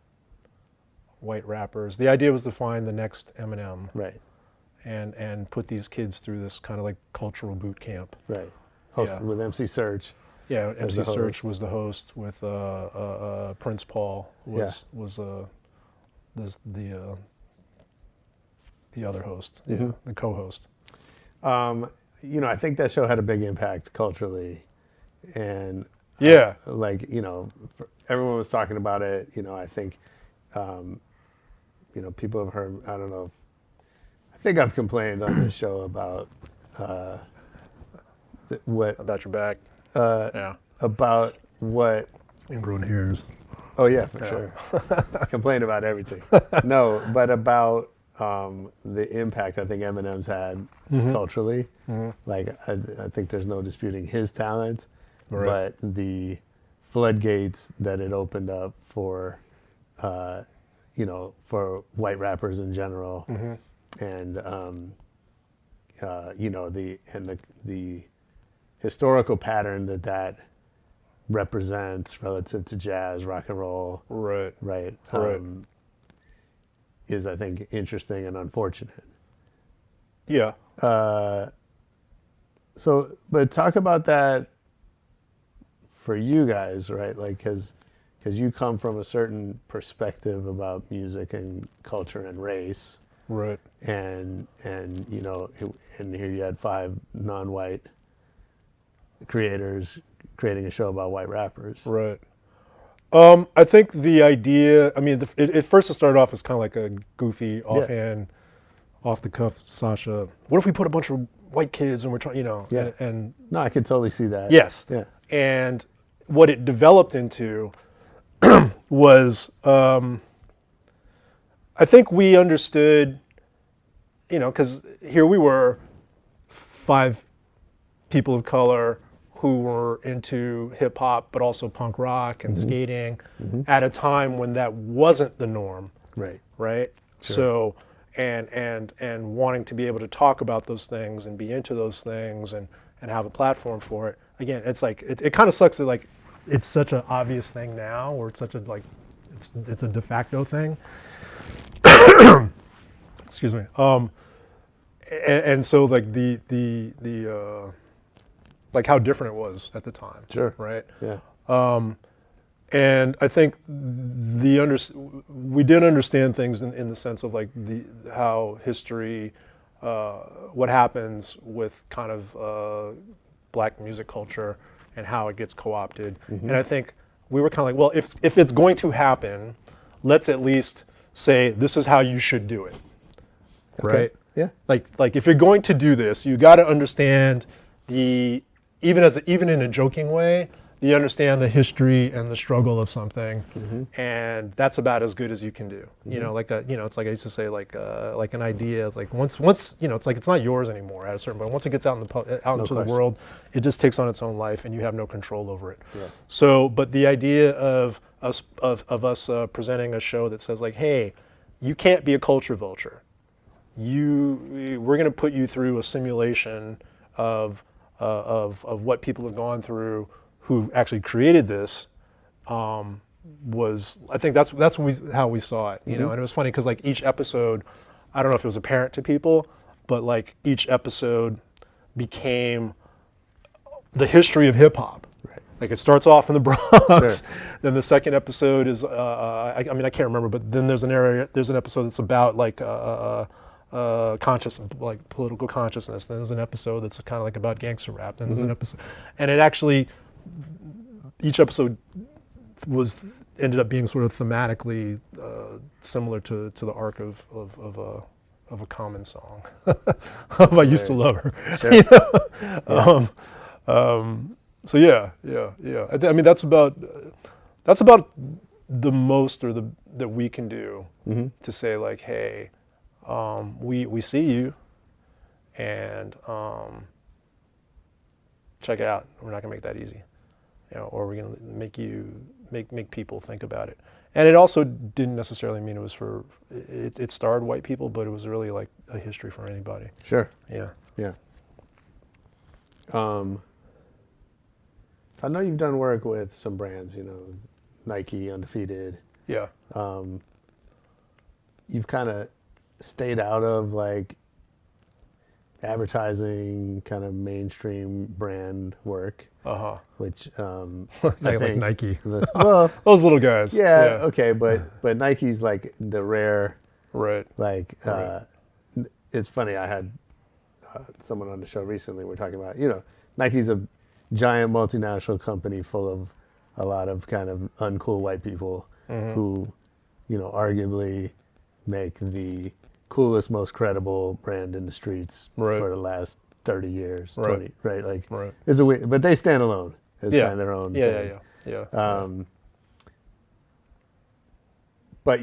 white rappers. The idea was to find the next Eminem Right. and put these kids through this kind of like cultural boot camp. Right. Hosted with MC Search. Yeah, As MC the Search host. was the host with Prince Paul was the other host, the co-host. I think that show had a big impact culturally, and Yeah, everyone was talking about it. I think, people have heard. I don't know. I think I've complained on this show about what about your back. Yeah, about what. ingrown hairs. Oh yeah, for sure. Complained about everything. No, but about the impact I think Eminem's had culturally. Like I think there's no disputing his talent, Right. but the floodgates that it opened up for, for white rappers in general, and the historical pattern that represents relative to jazz, rock and roll, Right. right? Right. Is I think interesting and unfortunate. Yeah. But talk about that for you guys, right? Like, because you come from a certain perspective about music and culture and race, Right. and and here you had 5 non-white creators creating a show about white rappers. Right. I think the idea, I mean, it first started off as kind of like a goofy, offhand, off-the-cuff Sasha. What if we put a bunch of white kids and we're trying, Yeah. and No, I could totally see that. yes. Yeah. And what it developed into was, I think we understood, because here we were, 5 people of color who were into hip hop, but also punk rock and skating at a time when that wasn't the norm, Right. right? So, and wanting to be able to talk about those things and be into those things and have a platform for it. Again, it's like, it kind of sucks that like, it's such an obvious thing now, or it's such a like, it's a de facto thing. Excuse me. And so like the like how different it was at the time. Sure. Right. Yeah. And I think we did understand things in the sense of like how history, what happens with kind of black music culture and how it gets co-opted. And I think we were kind of like, well, if it's going to happen, let's at least say this is how you should do it, right? Yeah. Like if you're going to do this, you got to understand even in a joking way, you understand the history and the struggle of something, and that's about as good as you can do. It's like I used to say, like an idea, like once it's like it's not yours anymore at a certain point. Once it gets out into the world, it just takes on its own life, and you have no control over it. Yeah. So, but the idea of us presenting a show that says like, hey, you can't be a culture vulture. We're going to put you through a simulation of what people have gone through who actually created this. Was, I think that's how we saw it, and it was funny because like each episode, I don't know if it was apparent to people, but like each episode became the history of hip hop, Like it starts off in the Bronx, Sure. then the second episode is I mean I can't remember, but then there's an episode that's about like like political consciousness. Then there's an episode that's kind of like about gangster rap. Then there's an episode, and it actually each episode ended up being sort of thematically similar to the arc of a Common song. I used to love her. Sure. You know? So yeah. I mean that's about the most that we can do to say like, hey, we see you, and check it out. We're not gonna make that easy, you know, or we're gonna make people think about it. And it also didn't necessarily mean it was for it starred white people, but it was really like a history for anybody. Sure. Yeah. Yeah. I know you've done work with some brands, you know, Nike, Undefeated. Yeah. You've kind of stayed out of like advertising, kind of mainstream brand work, which I think Nike. Well, Those little guys. yeah, okay, but Nike's like the rare, Right. like Right. It's funny. I had someone on the show recently. We're talking about, you know, Nike's a giant multinational company full of a lot of kind of uncool white people who, you know, arguably make the coolest, most credible brand in the streets Right. for the last 30 years, Right. 20, right? Like, Right. it's a weird, but they stand alone as Yeah. kind of their own Yeah, thing. yeah. But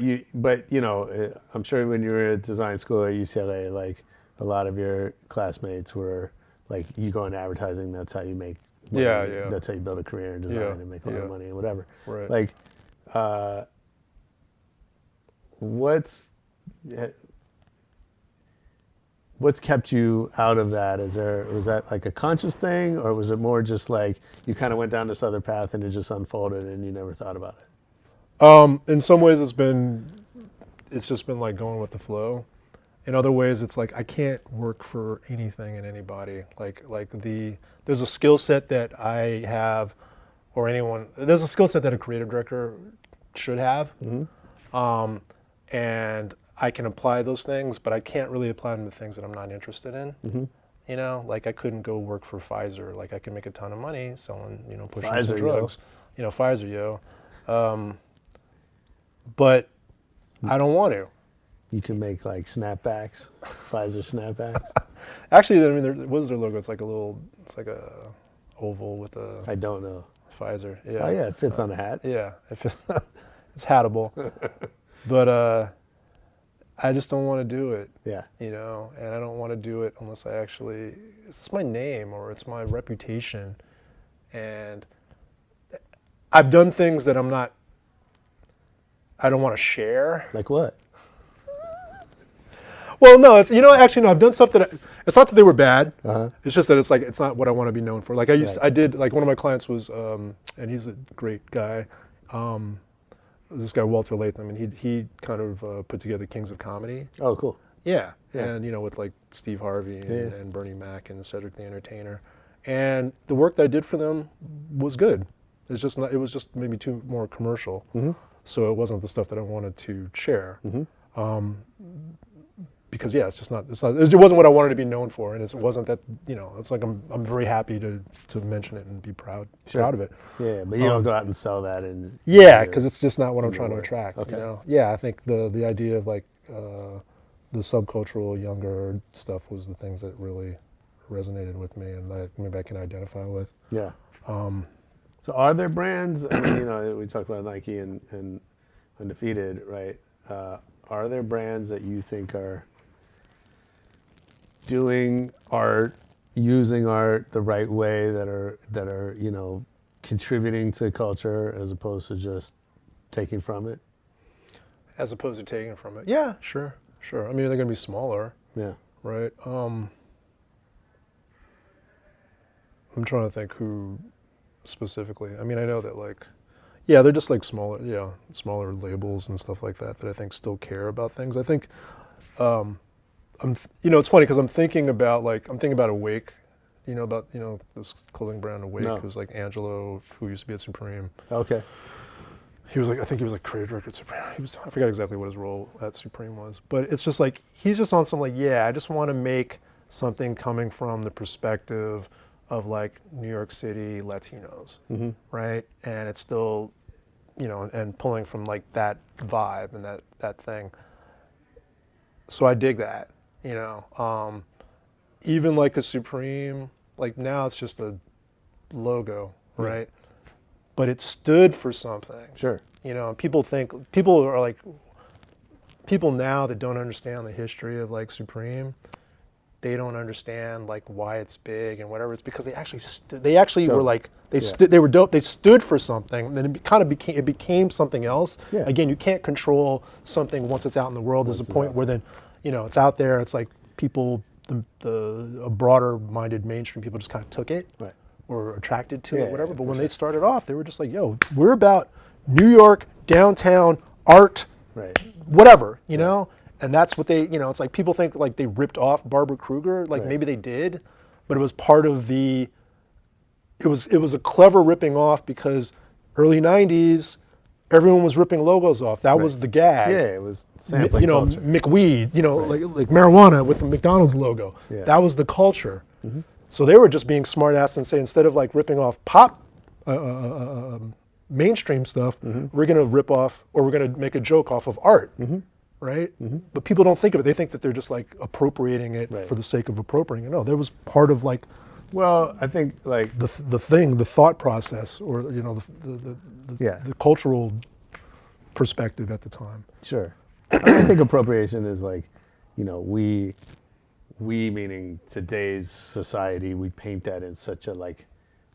you know, I'm sure when you were at design school at UCLA, like a lot of your classmates were like, you go into advertising, that's how you make money, Yeah. that's how you build a career in design Yeah, and make a lot yeah. of money and whatever. Right. Like, what's kept you out of that? Was that like a conscious thing, or was it more just like you kind of went down this other path and it just unfolded and you never thought about it? In some ways it's just been like going with the flow. In other ways it's like I can't work for anything and anybody. There's a skill set that I have, or there's a skill set that a creative director should have. And I can apply those things, but I can't really apply them to things that I'm not interested in. You know, like I couldn't go work for Pfizer. Like I can make a ton of money selling, you know, pushing some Pfizer, drugs. You know, Pfizer, yo. But I don't want to. You can make like snapbacks, Pfizer snapbacks. Actually, I mean, what is their logo? It's like a oval with a I don't know. Pfizer. Yeah. Oh yeah, it fits on a hat. Yeah, it's hattable. But I just don't want to do it. Yeah. You know, and I don't want to do it unless it's my name or it's my reputation. And I've done things that I don't want to share. Like what? Well, no, actually, no, I've done stuff that, it's not that they were bad. Uh-huh. It's just that it's not what I want to be known for. Like I did, like one of my clients was, and he's a great guy, this guy, Walter Latham, and he kind of put together Kings of Comedy. Oh, cool. Yeah. Yeah. And, you know, with like Steve Harvey and, Yeah. and Bernie Mac and Cedric the Entertainer. And the work that I did for them was good. It was just maybe too more commercial. So it wasn't the stuff that I wanted to share. Because yeah, it wasn't what I wanted to be known for, and it wasn't that, you know, it's like I'm very happy to mention it and be proud of it. Yeah, but you don't go out and sell that and. Yeah, because it's just not what I'm trying to attract. Okay. You know? Yeah, I think the idea of like the subcultural younger stuff was the things that really resonated with me, and that maybe I can identify with. Yeah. So are there brands? I mean, you know, we talked about Nike and Undefeated, right? Are there brands that you think are doing art, using art the right way, that are you know, contributing to culture as opposed to just taking from it? As opposed to taking from it. Yeah, sure. I mean, they're going to be smaller, Yeah. right? I'm trying to think who specifically. I mean, I know that like, yeah, they're just like smaller labels and stuff like that I think still care about things. I think, you know, it's funny because I'm thinking about Awake You know about this clothing brand Awake? No. It was like Angelo, who used to be at Supreme. Okay. He was like, I think he was like creative director at Supreme. I forgot exactly what his role at Supreme was, but it's just like he's just on some like, yeah, I just want to make something coming from the perspective of like New York City Latinos, right? And it's still, and pulling from like that vibe and that thing. So I dig that, even like a Supreme, like now it's just a logo, right? But it stood for something. Sure. People now that don't understand the history of like Supreme, they don't understand like why it's big and whatever. It's because they actually were like, they were dope. They stood for something. And then it became something else. Yeah. Again, you can't control something once it's out in the world. There's a point where then, it's out there. It's like people, a broader minded mainstream people just kind of took it. Right. Or attracted to Yeah, it, whatever. yeah, But for when sure. they started off, they were just like, yo, we're about New York, downtown, art, Right. whatever, know? And that's what they, it's like people think like they ripped off Barbara Kruger, like Right. maybe they did, but it was part of it was a clever ripping off because early 90s, everyone was ripping logos off. That was the gag. Yeah, it was sampling culture. McWeed, like marijuana with the McDonald's logo. Yeah. That was the culture. So they were just being smart ass and say, instead of like ripping off pop mainstream stuff, we're going to rip off, or we're going to make a joke off of art, right? But people don't think of it. They think that they're just like appropriating it for the sake of appropriating it. No, there was part of like Well, I think like the thought process, or the cultural perspective at the time. Sure. I think appropriation is like, we meaning today's society, we paint that in such a like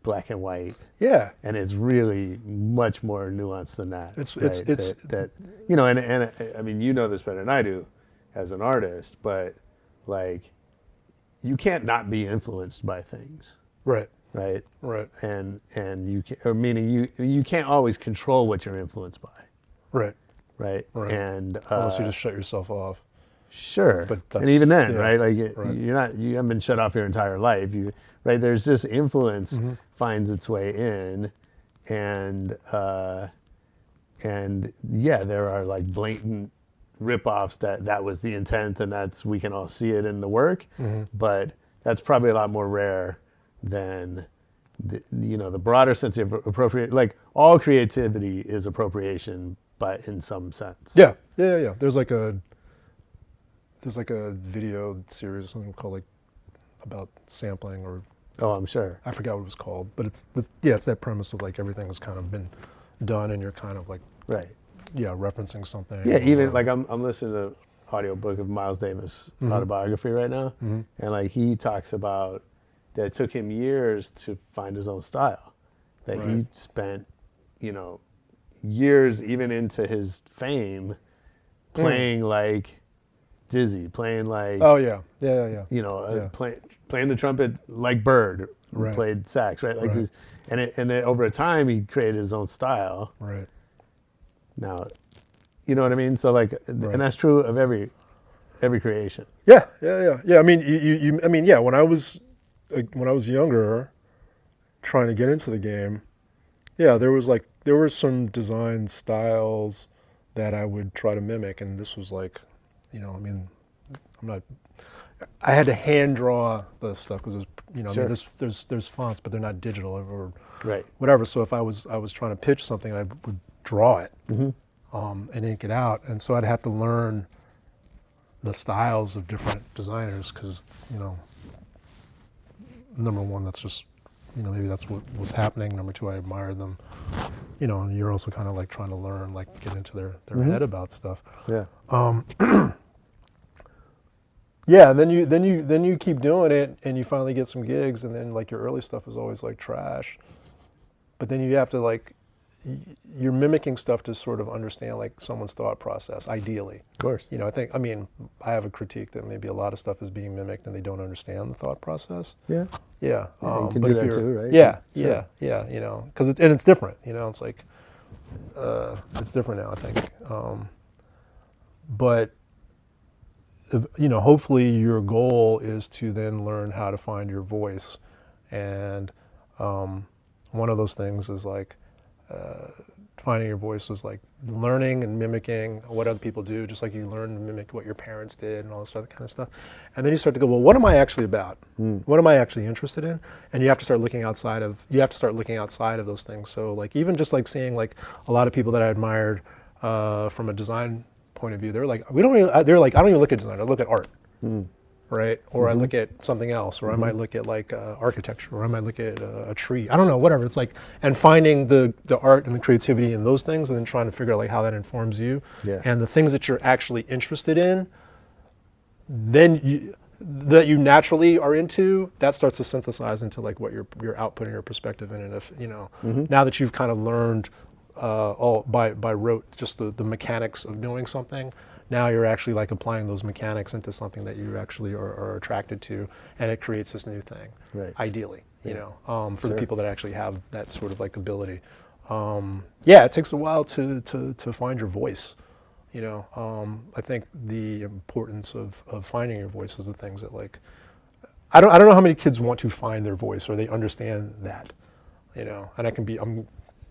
black and white. Yeah. And it's really much more nuanced than that. It's that and I mean, you know this better than I do as an artist, but like you can't not be influenced by things. Right. Right. Right. And you can, or meaning you can't always control what you're influenced by. Right. Right. Right. And Unless you just shut yourself off. sure. But And even then, yeah, right? Like right. you haven't been shut off your entire life. Right. There's this influence Mm-hmm. finds its way in, and yeah, there are like blatant rip-offs that was the intent, and we can all see it in the work. Mm-hmm. But that's probably a lot more rare than the broader sense of appropriate. Like all creativity is appropriation, but in some sense. Yeah. There's like a video series or something called like about sampling, or Oh, I'm sure. I forgot what it was called, but it's that premise of like everything has kind of been done and you're kind of like Right. referencing something. Yeah, even like I'm listening to an audiobook of Miles Davis' Mm-hmm. autobiography right now, and like he talks about that it took him years to find his own style. That he spent, years even into his fame playing like Dizzy, playing like Oh yeah. playing the trumpet like Bird, who Right. played sax, right? Like Right. this, and then over a time he created his own style. Right. Now, you know what I mean? So like, Right. and that's true of every creation. Yeah. I mean, when I was younger, trying to get into the game, there were some design styles that I would try to mimic, and this was like, I had to hand draw the stuff because Sure. there's fonts, but they're not digital or Right. whatever. So if I was trying to pitch something, I would draw it and ink it out, and so I'd have to learn the styles of different designers because number one, that's just maybe that's what was happening. Number two, I admired them, and you're also kind of like trying to learn, like get into their head about stuff. Yeah. Yeah, then you keep doing it, and you finally get some gigs, and then like your early stuff is always like trash, but then you have to like you're mimicking stuff to sort of understand like someone's thought process, ideally. Of course. I have a critique that maybe a lot of stuff is being mimicked and they don't understand the thought process. Yeah. Yeah, you can but do if that you're- too, right? Yeah, Sure. yeah, because it's different. It's like it's different now, I think. But hopefully your goal is to then learn how to find your voice And one of those things is like finding your voice is like learning and mimicking what other people do, just like you learn to mimic what your parents did and all this other kind of stuff. And then you start to go, well, what am I actually about? What am I actually interested in? And you have to start looking outside of those things. So like even just like seeing like a lot of people that I admired from a design point of view, they're like, I don't even look at design, I look at art. Right? Or I look at something else, or I might look at like architecture, or I might look at a tree. I don't know, whatever. It's like, and finding the art and the creativity in those things, and then trying to figure out like how that informs you. Yeah. And the things that you're actually interested in, then that you naturally are into, that starts to synthesize into like what you're outputting your perspective in. And if now that you've kind of learned all by rote just the mechanics of doing something. Now you're actually like applying those mechanics into something that you actually are attracted to, and it creates this new thing. Right. Ideally, for the people that actually have that sort of like ability. It takes a while to find your voice. I think the importance of finding your voice is the things that like, I don't know how many kids want to find their voice or they understand that, and I can be,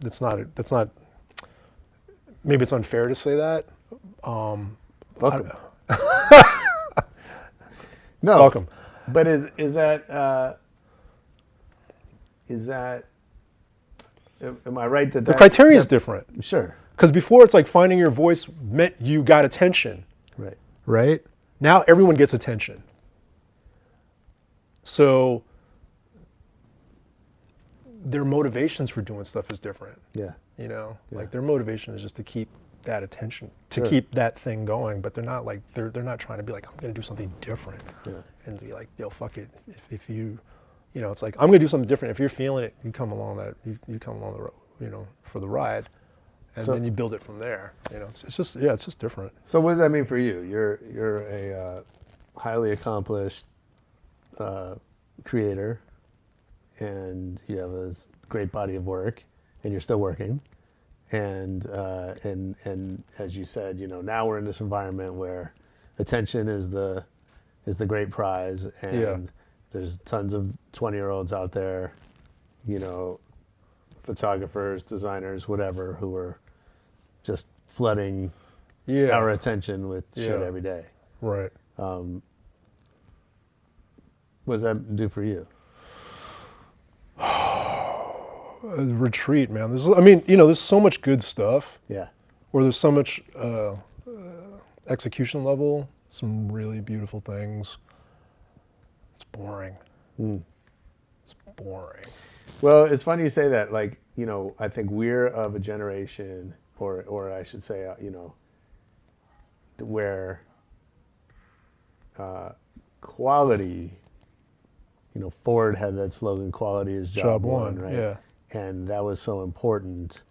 that's not, maybe it's unfair to say that. Welcome. No. Welcome. But is that am I right that the criteria is different? Sure. Because before it's like finding your voice meant you got attention. Right. Right? Now everyone gets attention. So their motivations for doing stuff is different. Yeah. Like their motivation is just to keep that attention, to Sure. keep that thing going, but they're not like they're not trying to be like, I'm gonna do something different. Yeah. And be like, fuck it. If you it's like, I'm gonna do something different. If you're feeling it, you come along you come along the road, for the ride, and then you build it from there. It's just different. So what does that mean for you? You're a highly accomplished creator, and you have a great body of work, and you're still working. And as you said, now we're in this environment where attention is the great prize, and there's tons of 20-year-olds out there, photographers, designers, whatever, who are just flooding our attention with shit every day. Right. What does that do for you? Retreat, man. There's so much good stuff. Yeah. Or there's so much execution level, some really beautiful things. It's boring. It's boring. Well, it's funny you say that. Like, I think we're of a generation, or I should say, where quality, Ford had that slogan, quality is job one, right? Yeah. And that was so important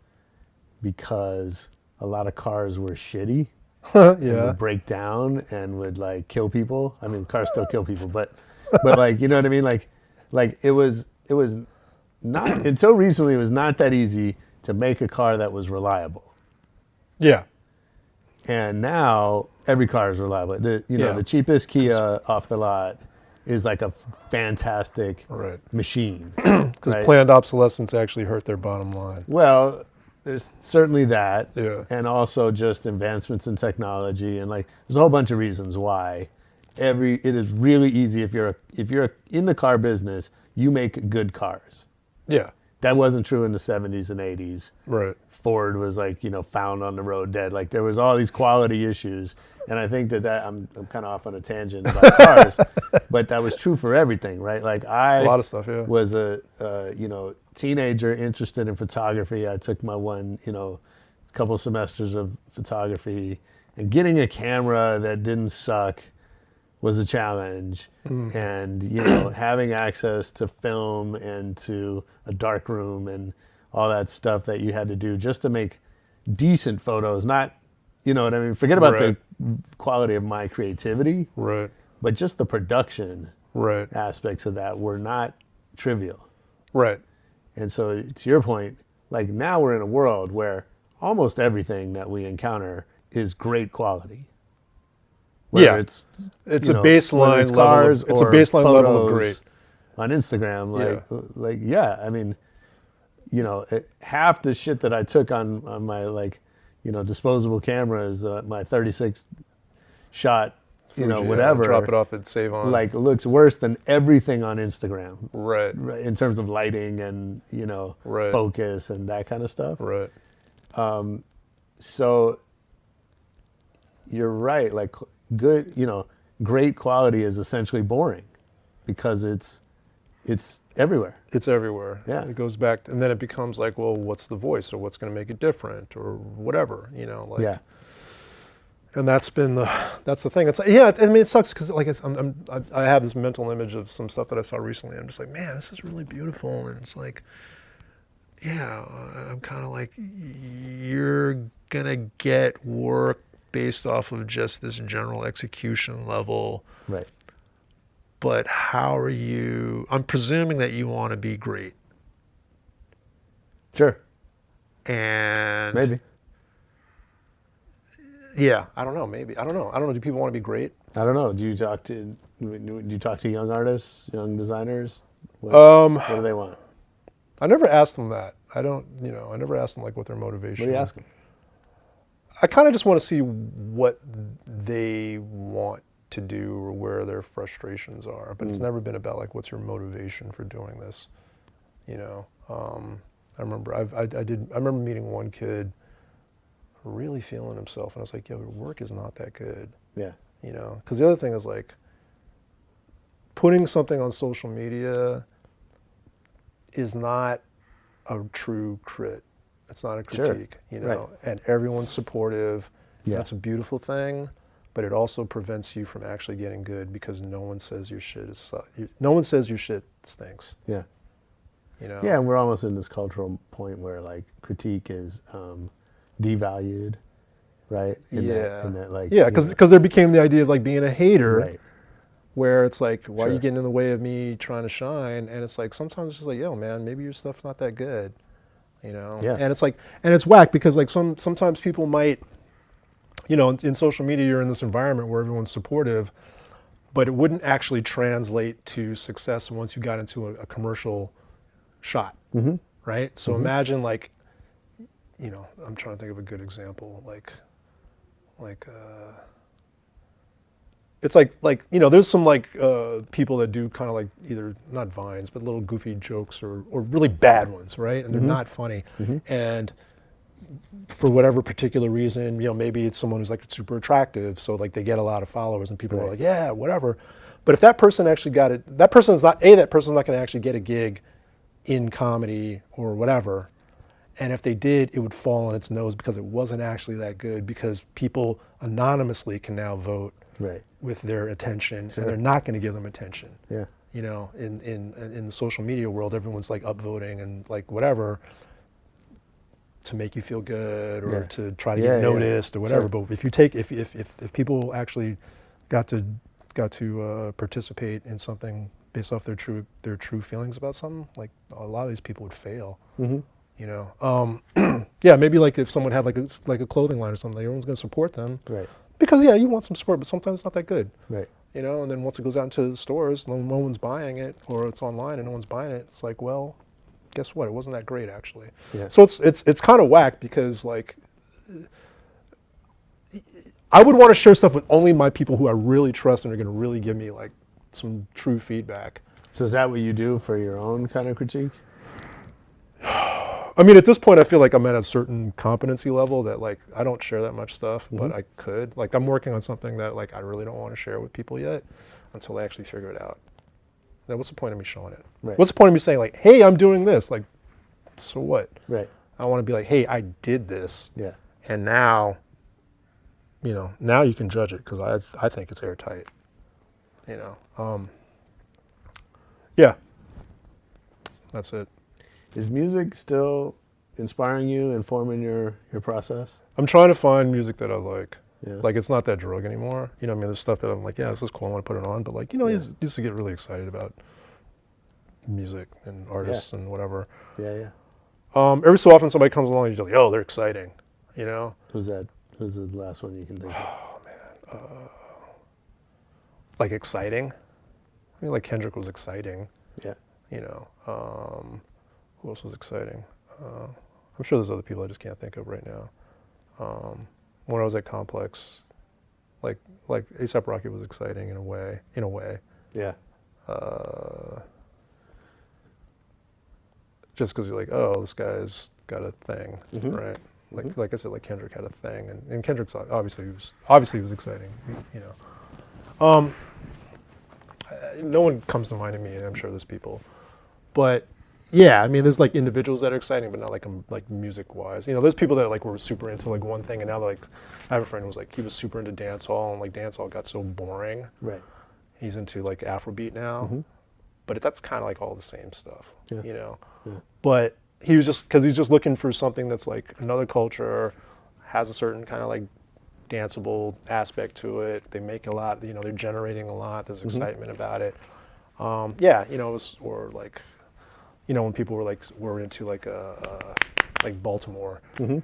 because a lot of cars were shitty. And would break down and would like kill people. I mean, cars still kill people, but like, you know what I mean? Like it was not, until recently, it was not that easy to make a car that was reliable. Yeah. And now every car is reliable. The cheapest Kia off the lot is like a fantastic machine. Because planned obsolescence actually hurt their bottom line. Well, there's certainly that. Yeah. And also just advancements in technology, and like there's a whole bunch of reasons why it is really easy if you're in the car business, you make good cars. Yeah. That wasn't true in the 70s and 80s. Right. Ford was like, found on the road dead. Like there was all these quality issues. And I think that I'm kind of off on a tangent about cars, but that was true for everything, right? Like a lot of stuff, was a teenager interested in photography. I took my couple semesters of photography, and getting a camera that didn't suck was a challenge. And having access to film and to a dark room and all that stuff that you had to do just to make decent photos, not, what I mean? Forget about the quality of my creativity, but just the production aspects of that were not trivial. Right. And so to your point, like now we're in a world where almost everything that we encounter is great quality. Whether it's a baseline level. It's a baseline level of great. on Instagram. Like, I mean, you know, half the shit that I took on my, like, you know, disposable camera is my 36 shot, you know, Fuji, whatever. Drop it off at Save On. Like, looks worse than everything on Instagram. Right. In terms of lighting and, you know, focus and that kind of stuff. Right. So you're right. Like, good, you know, great quality is essentially boring because it's everywhere. It's everywhere. Yeah. It goes back, and then it becomes like, well, what's the voice, or what's going to make it different, or whatever, you know? Like, yeah. And that's the thing. It's, yeah, I mean, it sucks because, like, I have this mental image of some stuff that I saw recently. I'm just like, man, this is really beautiful, and it's like, yeah, I'm kind of like, you're gonna get work based off of just this general execution level. Right. But how are you, I'm presuming that you want to be great. Sure. And Maybe. Yeah, I don't know, maybe. I don't know. Do people want to be great? I don't know. Do you talk to young artists, young designers? What do they want? I never asked them that. I never asked them like what their motivation. What do you ask them? I kind of just want to see what they want to do or where their frustrations are. But it's never been about like, what's your motivation for doing this? You know, I remember I remember meeting one kid really feeling himself, and I was like, yo, your work is not that good. Yeah. You know, because the other thing is like putting something on social media is not a true crit. It's not a critique, you know, right. And everyone's supportive. Yeah. That's a beautiful thing, but it also prevents you from actually getting good because no one says your shit stinks. Yeah. You know? Yeah, and we're almost in this cultural point where like critique is devalued, right? In that, like, yeah, because there became the idea of like being a hater, right. Where it's like, why are you getting in the way of me trying to shine? And it's like, sometimes it's just like, yo, man, maybe your stuff's not that good, you know? Yeah. And it's like, and it's whack because like sometimes people might, you know, in social media, you're in this environment where everyone's supportive, but it wouldn't actually translate to success once you got into a commercial shot, right? So imagine like, you know, I'm trying to think of a good example, it's like, you know, there's some like people that do kind of like either not vines, but little goofy jokes or really bad ones, right? And they're not funny. And for whatever particular reason, you know, maybe it's someone who's like super attractive, so like they get a lot of followers and people are like, yeah, whatever. But if that person actually got it, that person's not going to actually get a gig in comedy or whatever. And if they did, it would fall on its nose because it wasn't actually that good, because people anonymously can now vote with their attention, and they're not going to give them attention. Yeah. You know, in the social media world, everyone's like upvoting and like whatever to make you feel good or to try to get noticed or whatever. But if you take if people actually got to participate in something based off their true feelings about something, like a lot of these people would fail. You know, yeah, maybe like if someone had like a clothing line or something, everyone's going to support them, right? Because yeah, you want some support, but sometimes it's not that good, right? You know, and then once it goes out into the stores, no one's buying it, or it's online and no one's buying it. It's like, well, guess what? It wasn't that great actually. Yeah. So it's kind of whack because like I would want to share stuff with only my people who I really trust and are going to really give me like some true feedback. So is that what you do for your own kind of critique? I mean, at this point, I feel like I'm at a certain competency level that, like, I don't share that much stuff, but I could. Like, I'm working on something that, like, I really don't want to share with people yet until they actually figure it out. Now, what's the point of me showing it? Right. What's the point of me saying, like, hey, I'm doing this? Like, so what? Right. I want to be like, hey, I did this. Yeah. And now, you know, now you can judge it because I think it's airtight. You know. Yeah. That's it. Is music still inspiring you, informing your process? I'm trying to find music that I like. Yeah. Like, it's not that drug anymore. You know what I mean? There's stuff that I'm like, yeah, this is cool, I want to put it on. But, like, you know, I used to get really excited about music and artists and whatever. Yeah, yeah. Every so often somebody comes along and you're like, oh, they're exciting, you know? Who's that? Who's the last one you can think of? Oh, man. Like, exciting? I mean, like, Kendrick was exciting. Yeah. You know, who else was exciting? I'm sure there's other people I just can't think of right now. When I was at Complex, like A$AP Rocky was exciting in a way. Yeah. Just because you're like, oh, this guy's got a thing, Mm-hmm. right? Like I said, like Kendrick had a thing, and Kendrick's obviously he was exciting, you know. No one comes to mind to me, and I'm sure there's people, but yeah, I mean, there's like individuals that are exciting, but not like music wise. You know, there's people that like were super into like one thing, and now they're like, I have a friend who was like, he was super into dancehall, and like dancehall got so boring. Right. He's into like Afrobeat now, but that's kind of like all the same stuff, you know. Yeah. But he was just because he's just looking for something that's like another culture, has a certain kind of like danceable aspect to it. They make a lot, you know, they're generating a lot. There's excitement about it. Yeah, you know, it was, or like, you know, when people were into like Baltimore, you know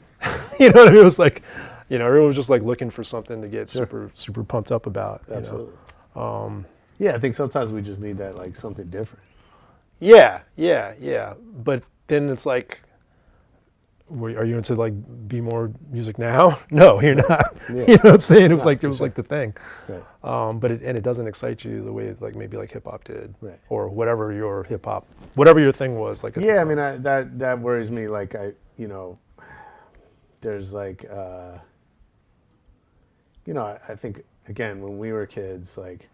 what I mean? It was like, you know, everyone was just like looking for something to get super pumped up about. Absolutely. You know? Yeah, I think sometimes we just need that, like something different. Yeah. But then it's like, are you into like be more music now? No, you're not. Yeah. You know what I'm saying? It was like the thing. Right. But it doesn't excite you the way like maybe like hip hop did, Right. or whatever your hip hop, whatever your thing was. Like Yeah, I mean, that worries me. Like you know, there's like, you know, I think again when we were kids, like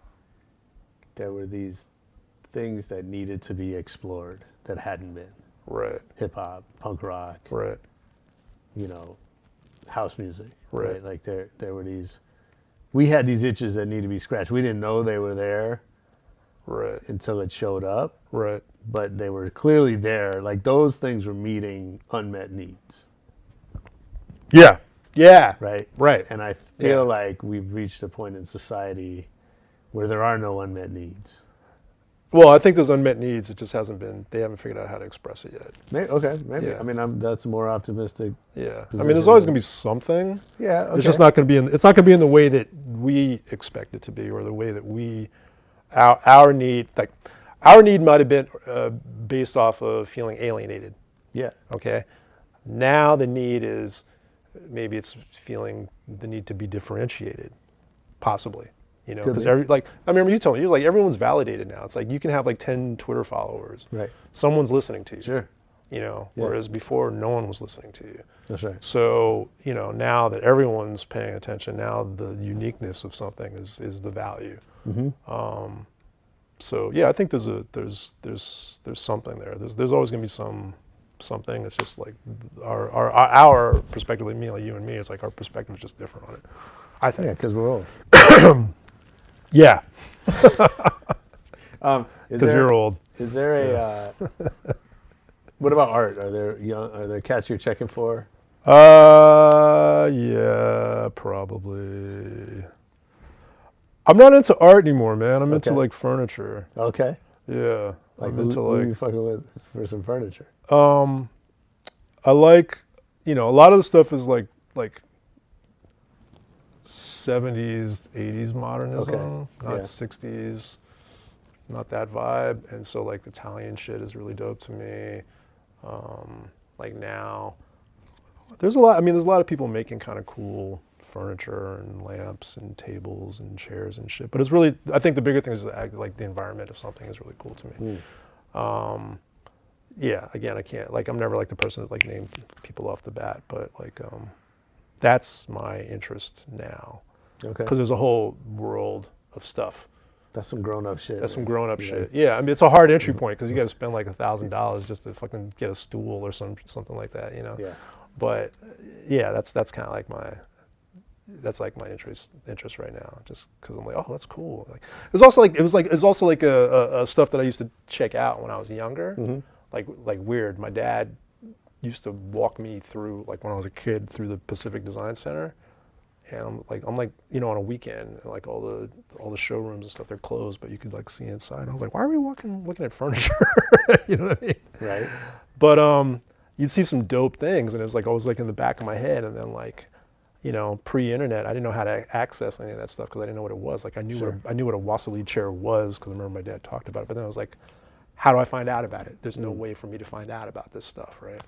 there were these things that needed to be explored that hadn't been. right, Hip hop, punk rock, right, you know, house music, Right. right? Like there were these, we had these itches that need to be scratched. We didn't know they were there right, until it showed up, right. but they were clearly there. Like those things were meeting unmet needs, Yeah, right? right. And I feel like we've reached a point in society where there are no unmet needs. Well, I think there's unmet needs. It just hasn't been. They haven't figured out how to express it yet. Maybe. Yeah. I mean, that's more optimistic. Yeah. I Position mean, there's always than- going to be something. Yeah, okay. It's just not going to be. It's not going to be in the way that we expect it to be, or the way that our need. Like, our need might have been based off of feeling alienated. Yeah. Okay. Now the need is maybe it's feeling the need to be differentiated, possibly. You know, Could because be. I remember you telling me, you're like, everyone's validated now. It's like you can have like 10 Twitter followers. Right. Someone's listening to you. Sure. You know, Yeah. whereas before no one was listening to you. That's right. So, you know, now that everyone's paying attention, now the uniqueness of something is the value. So yeah, I think there's something there. There's always going to be something. It's just like our perspective, like me, like you and me, it's like our perspective is just different on it. I think. Yeah, because we're old. Yeah. Is Because there, you're old. Is there a? What about art? Are there cats you're checking for? Yeah, probably. I'm not into art anymore, man. I'm into Okay. like furniture. Okay. Yeah. Like I'm into who you fucking with for some furniture? I like, you know, a lot of the stuff is like 70s, 80s modernism, Okay. not Yeah. 60s, not that vibe. And so like Italian shit is really dope to me. Like now, there's a lot of people making kind of cool furniture and lamps and tables and chairs and shit. But it's really, I think the bigger thing is like the environment of something is really cool to me. Yeah, again, I can't, like, I'm never like the person that like name people off the bat, but like, that's my interest now. Okay. Because there's a whole world of stuff. That's some grown up shit. That's some man. grown up Yeah. shit. Yeah, I mean, it's a hard entry point because you got to spend like $1,000 just to fucking get a stool or something like that, you know? Yeah. But yeah, that's kind of like my interest right now, just because I'm like, oh, that's cool. Like, it was also like a stuff that I used to check out when I was younger, like weird. My dad used to walk me through, like when I was a kid, through the Pacific Design Center, and I'm like, you know, on a weekend, like all the showrooms and stuff, they're closed, but you could like see inside. I was like, why are we looking at furniture? You know what I mean? Right. But you'd see some dope things, and it was like always like in the back of my head, and then like, you know, pre-internet, I didn't know how to access any of that stuff because I didn't know what it was. Like I knew what a Wassily chair was because I remember my dad talked about it, but then I was like, how do I find out about it? There's no way for me to find out about this stuff, right?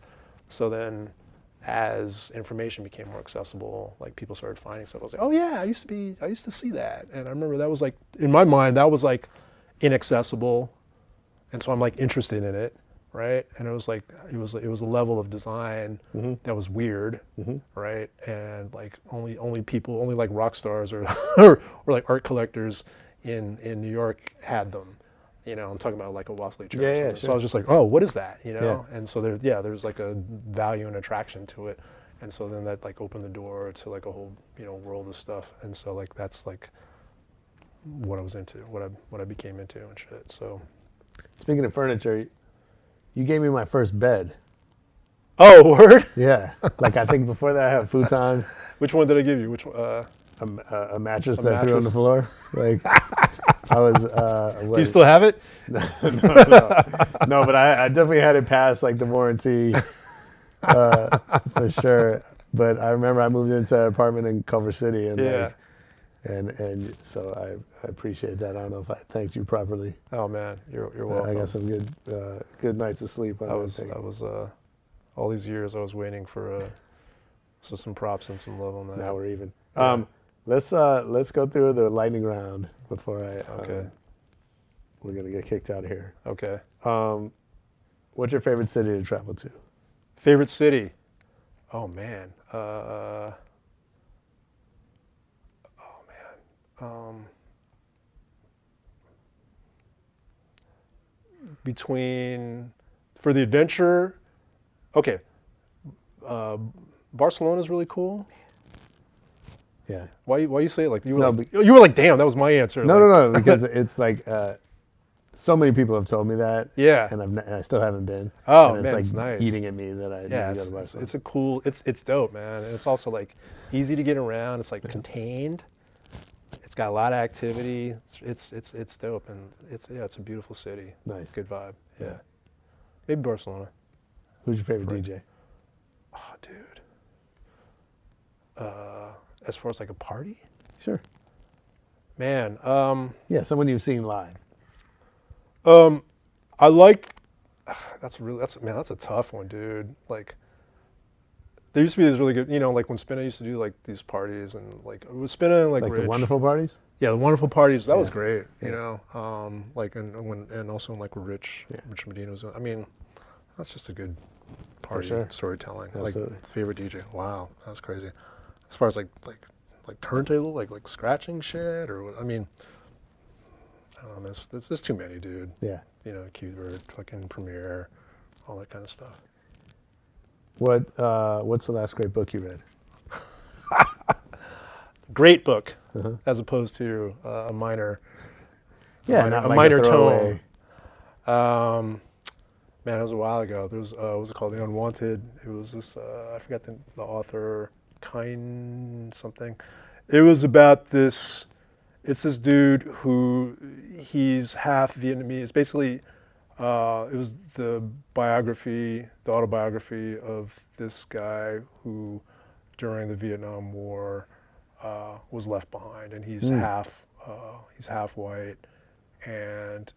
So then as information became more accessible, like people started finding stuff. I was like, oh yeah, I used to see that. And I remember that was like, in my mind, that was like inaccessible. And so I'm like interested in it, right? And it was like, it was a level of design that was weird, right? And like only like rock stars or or like art collectors in New York had them. You know, I'm talking about like a Wasley chair. Yeah, Sure. sure. So I was just like, oh, what is that? You know? Yeah. And so there's like a value and attraction to it. And so then that like opened the door to like a whole, you know, world of stuff. And so like that's like what I was into, what I became into and shit. So Speaking of furniture, you gave me my first bed. oh, word? Yeah. Like I think before that I had a futon, Which one did I give you? Which one? a mattress that I threw on the floor. Like I was. Do you still have it? No, but I definitely had it past like the warranty for sure. But I remember I moved into an apartment in Culver City, and Yeah. and so I appreciate that. I don't know if I thanked you properly. Oh man, you're welcome. I got some good nights of sleep on I that was thing. all these years I was waiting for some props and some love on that. Now we're even. Yeah. Let's go through the lightning round before Okay. we're gonna get kicked out of here. Okay. What's your favorite city to travel to? Favorite city? Oh man. Oh man. Between for the adventure, okay. Barcelona's really cool. Yeah. Why you say it like you were No, like, you were like, damn, that was my answer. No, like, no, because it's like so many people have told me that. Yeah. And I still haven't been. Oh, and man, it's it's like nice. eating at me that I Yeah, need to go to it's Barcelona. a cool. It's dope, man. And it's also like easy to get around. It's like contained. It's got a lot of activity. It's dope, and it's a beautiful city. Nice. Good vibe. Yeah. Yeah. Maybe Barcelona. Who's your favorite DJ? Oh, dude. As far as like a party, Sure. man. Yeah, someone you've seen live. I like. That's a tough one, dude. Like, there used to be these really good, you know, like when Spinna used to do like these parties, and like it was Spinna and like Like Rich. the wonderful parties? Yeah, the wonderful parties. That was Yeah. great. You Yeah. know, like and also like Rich Medina was. I mean, that's just a good party sure. storytelling. Absolutely. Like favorite DJ. Wow, that was crazy. As far as like turntable, like scratching shit, or what? I mean, I don't know. There's too many, dude. Yeah. You know, Q-Bird, fucking Premiere, all that kind of stuff. What's the last great book you read? Great book, as opposed to a minor. Yeah, minor, not a like minor a tone. throwaway. Man, it was a while ago. There was what was it called? The Unwanted. It was this. I forgot the author. Kind something. It was about this. It's this dude who he's half Vietnamese. Basically, it was the autobiography of this guy who, during the Vietnam War, was left behind, and he's half white, and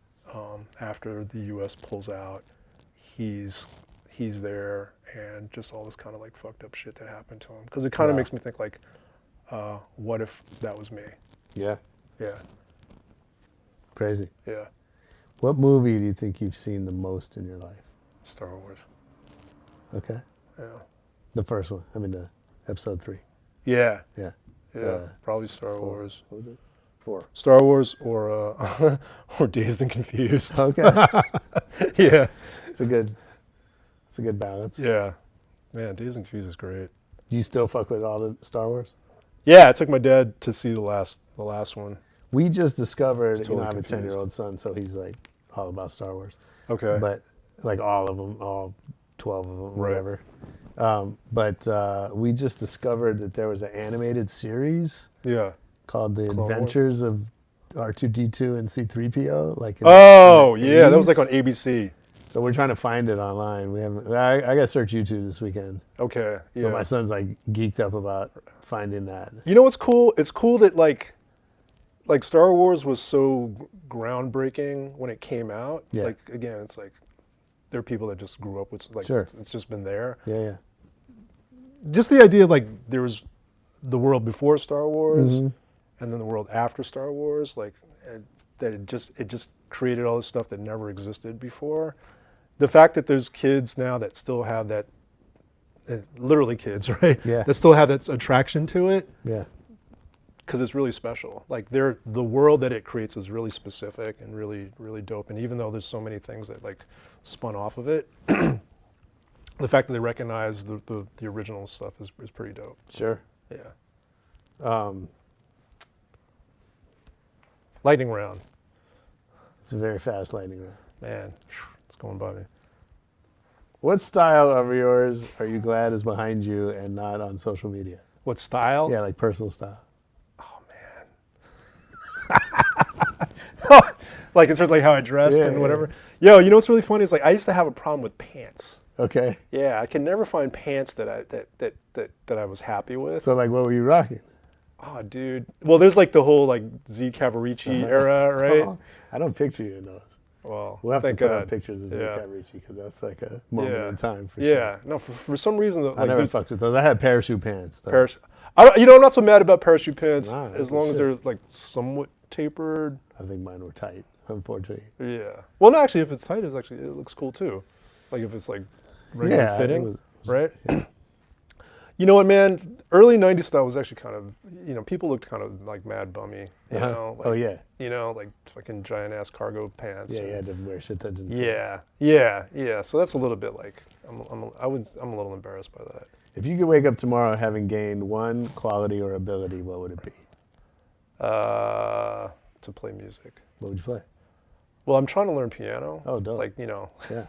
after the U.S. pulls out, he's there, and just all this kind of like fucked up shit that happened to him. Because it kind of makes me think like, what if that was me? Yeah. Yeah, Crazy. yeah. What movie do you think you've seen the most in your life? Star Wars. Okay. Yeah. The first one. I mean, the episode 3. Yeah. Yeah. Yeah. Probably Star Wars. What was it? 4. Star Wars or or Dazed and Confused. Okay. Yeah. It's a good balance. Yeah. Man, Dazed and Confused is great. Do you still fuck with all the Star Wars? Yeah, I took my dad to see the last one. We just discovered, Totally I have a confused. 10-year-old son, so he's like all about Star Wars. Okay. But like all of them, all 12 of them, Right. whatever. But we just discovered that there was an animated series Yeah. called The Clone Wars? Adventures of R2-D2 and C-3PO. Like Oh, in the yeah, that was 80s. like on ABC. So we're trying to find it online. We haven't. I got to search YouTube this weekend. Okay. Yeah. But my son's like geeked up about finding that. You know what's cool? It's cool that like like Star Wars was so groundbreaking when it came out. Yeah. Like again, it's like there are people that just grew up with like Sure. it's just been there. Yeah. Just the idea of like there was the world before Star Wars Mm-hmm. and then the world after Star Wars, like that it just created all this stuff that never existed before. The fact that there's kids now that still have that, literally kids, right? Yeah. That still have that attraction to it. Yeah. Because it's really special. Like the world that it creates is really specific and really, really dope. And even though there's so many things that like spun off of it, the fact that they recognize the original stuff is pretty dope. Sure. Yeah. Lightning round. It's a very fast lightning round. Man, it's going by me. What style of yours are you glad is behind you and not on social media? What style? Yeah, like personal style. Oh man. Like in terms of like how I dressed Yeah, and yeah. whatever. Yo, you know what's really funny is like I used to have a problem with pants. Okay. Yeah, I could never find pants that I was happy with. So like, what were you rocking? Oh, dude. Well, there's like the whole like Z Cavaricci era, right? Oh, I don't picture you in those. Well, We'll have thank to put God. up pictures of Yeah. Zeke Ricci because that's like a moment Yeah. in time for Yeah. sure. No, for some reason, like, I never fucked with those. I had parachute pants. Though. I'm not so mad about parachute pants Nah, as that's long as shit. they're like somewhat tapered. I think mine were tight, unfortunately. Yeah. Well, no, actually, if it's tight, it looks cool too. Like if it's like regular Yeah, fitting, it was- right? You know what, man? Early '90s style was actually kind of, people looked kind of like mad bummy. You Uh-huh. know? Like, Oh yeah. like fucking giant ass cargo pants. Yeah, and- you had to wear shit that didn't fit. Yeah. So that's a little bit like I'm a little embarrassed by that. If you could wake up tomorrow having gained one quality or ability, what would it be? To play music. What would you play? Well, I'm trying to learn piano. Oh, dope. Like Yeah.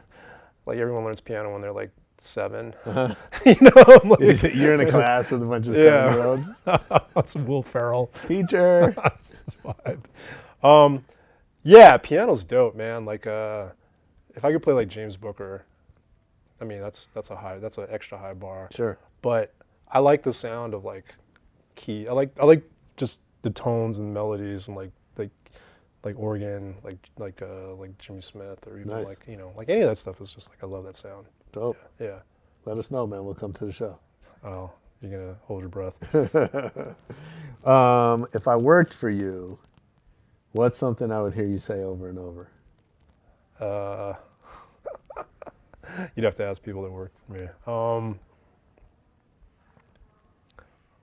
like everyone learns piano when they're like 7. Uh-huh. I'm like, You're in a class with a bunch of Yeah. 7-year-olds. That's Will Ferrell. Teacher. Vibe. Yeah, piano's dope, man. Like, if I could play like James Booker, I mean that's an extra high bar. Sure. But I like the sound of like key. I like just the tones and melodies and like organ, like Jimmy Smith or even Nice. like any of that stuff is just like I love that sound. Dope. Yeah. Let us know, man. We'll come to the show. Oh, you're gonna hold your breath. If I worked for you, what's something I would hear you say over and over? You'd have to ask people that work for me.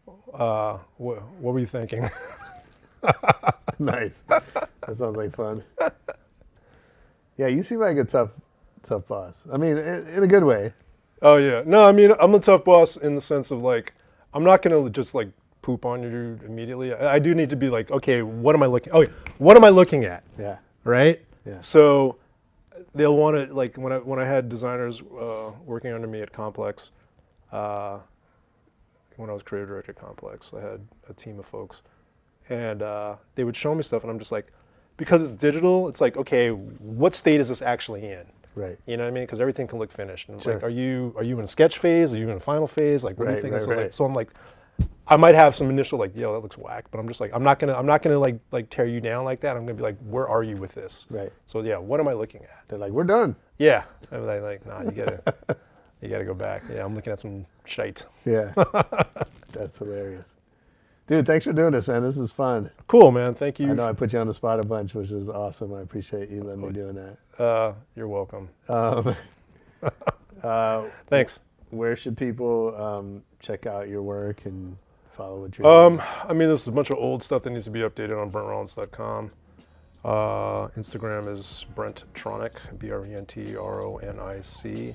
What were you thinking? Nice. That sounds like fun. Yeah, you seem like a tough boss. I mean, in a good way. Oh yeah. No, I mean I'm a tough boss in the sense of like I'm not gonna just like poop on you immediately. I do need to be like, okay, what am I looking? Oh, what am I looking at? Yeah. Right. Yeah. So they'll want to like when I had designers working under me at Complex. When I was creative director at Complex, I had a team of folks, and they would show me stuff, and I'm just like, because it's digital, it's like, okay, what state is this actually in? Right. You know what I mean? Because everything can look finished. And it's Sure. like, are you in sketch phase? Are you in a final phase? Like, what do you Right, think? right, So, like, right. so I'm like, I might have some initial like, yo, that looks whack, but I'm just like, I'm not gonna like tear you down like that. I'm gonna be like, where are you with this? Right. So yeah, what am I looking at? They're like, we're done. Yeah. I was like, nah, you gotta go back. Yeah, I'm looking at some shite. Yeah. That's hilarious. Dude, thanks for doing this, man. This is fun. Cool, man. Thank you. I know I put you on the spot a bunch, which is awesome. I appreciate you letting me doing that. You're welcome. Thanks. Where should people check out your work and follow what you're doing? I mean, there's a bunch of old stuff that needs to be updated on BrentRollins.com. Instagram is BrentTronic, BrentRonic.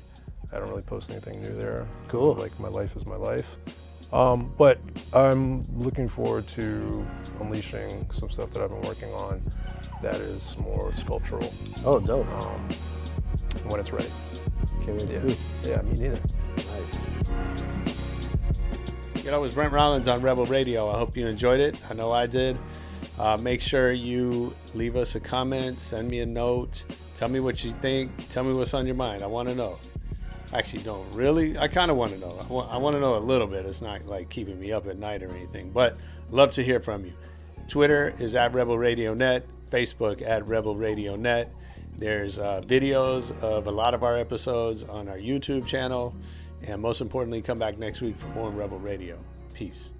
I don't really post anything new there. Cool. Like, my life is my life. But I'm looking forward to unleashing some stuff that I've been working on that is more sculptural Oh, dope. when it's ready. Can't wait Yeah. to see. Yeah, me neither. Nice. You know, it was Brent Rollins on Rebel Radio. I hope you enjoyed it. I know I did. Make sure you leave us a comment, send me a note, tell me what you think, tell me what's on your mind. I want to know. Actually, don't really. I kind of want to know. I want to know a little bit. It's not like keeping me up at night or anything, but love to hear from you. Twitter is at Rebel Radio Net. Facebook at Rebel Radio Net. There's videos of a lot of our episodes on our YouTube channel. And most importantly, come back next week for more Rebel Radio. Peace.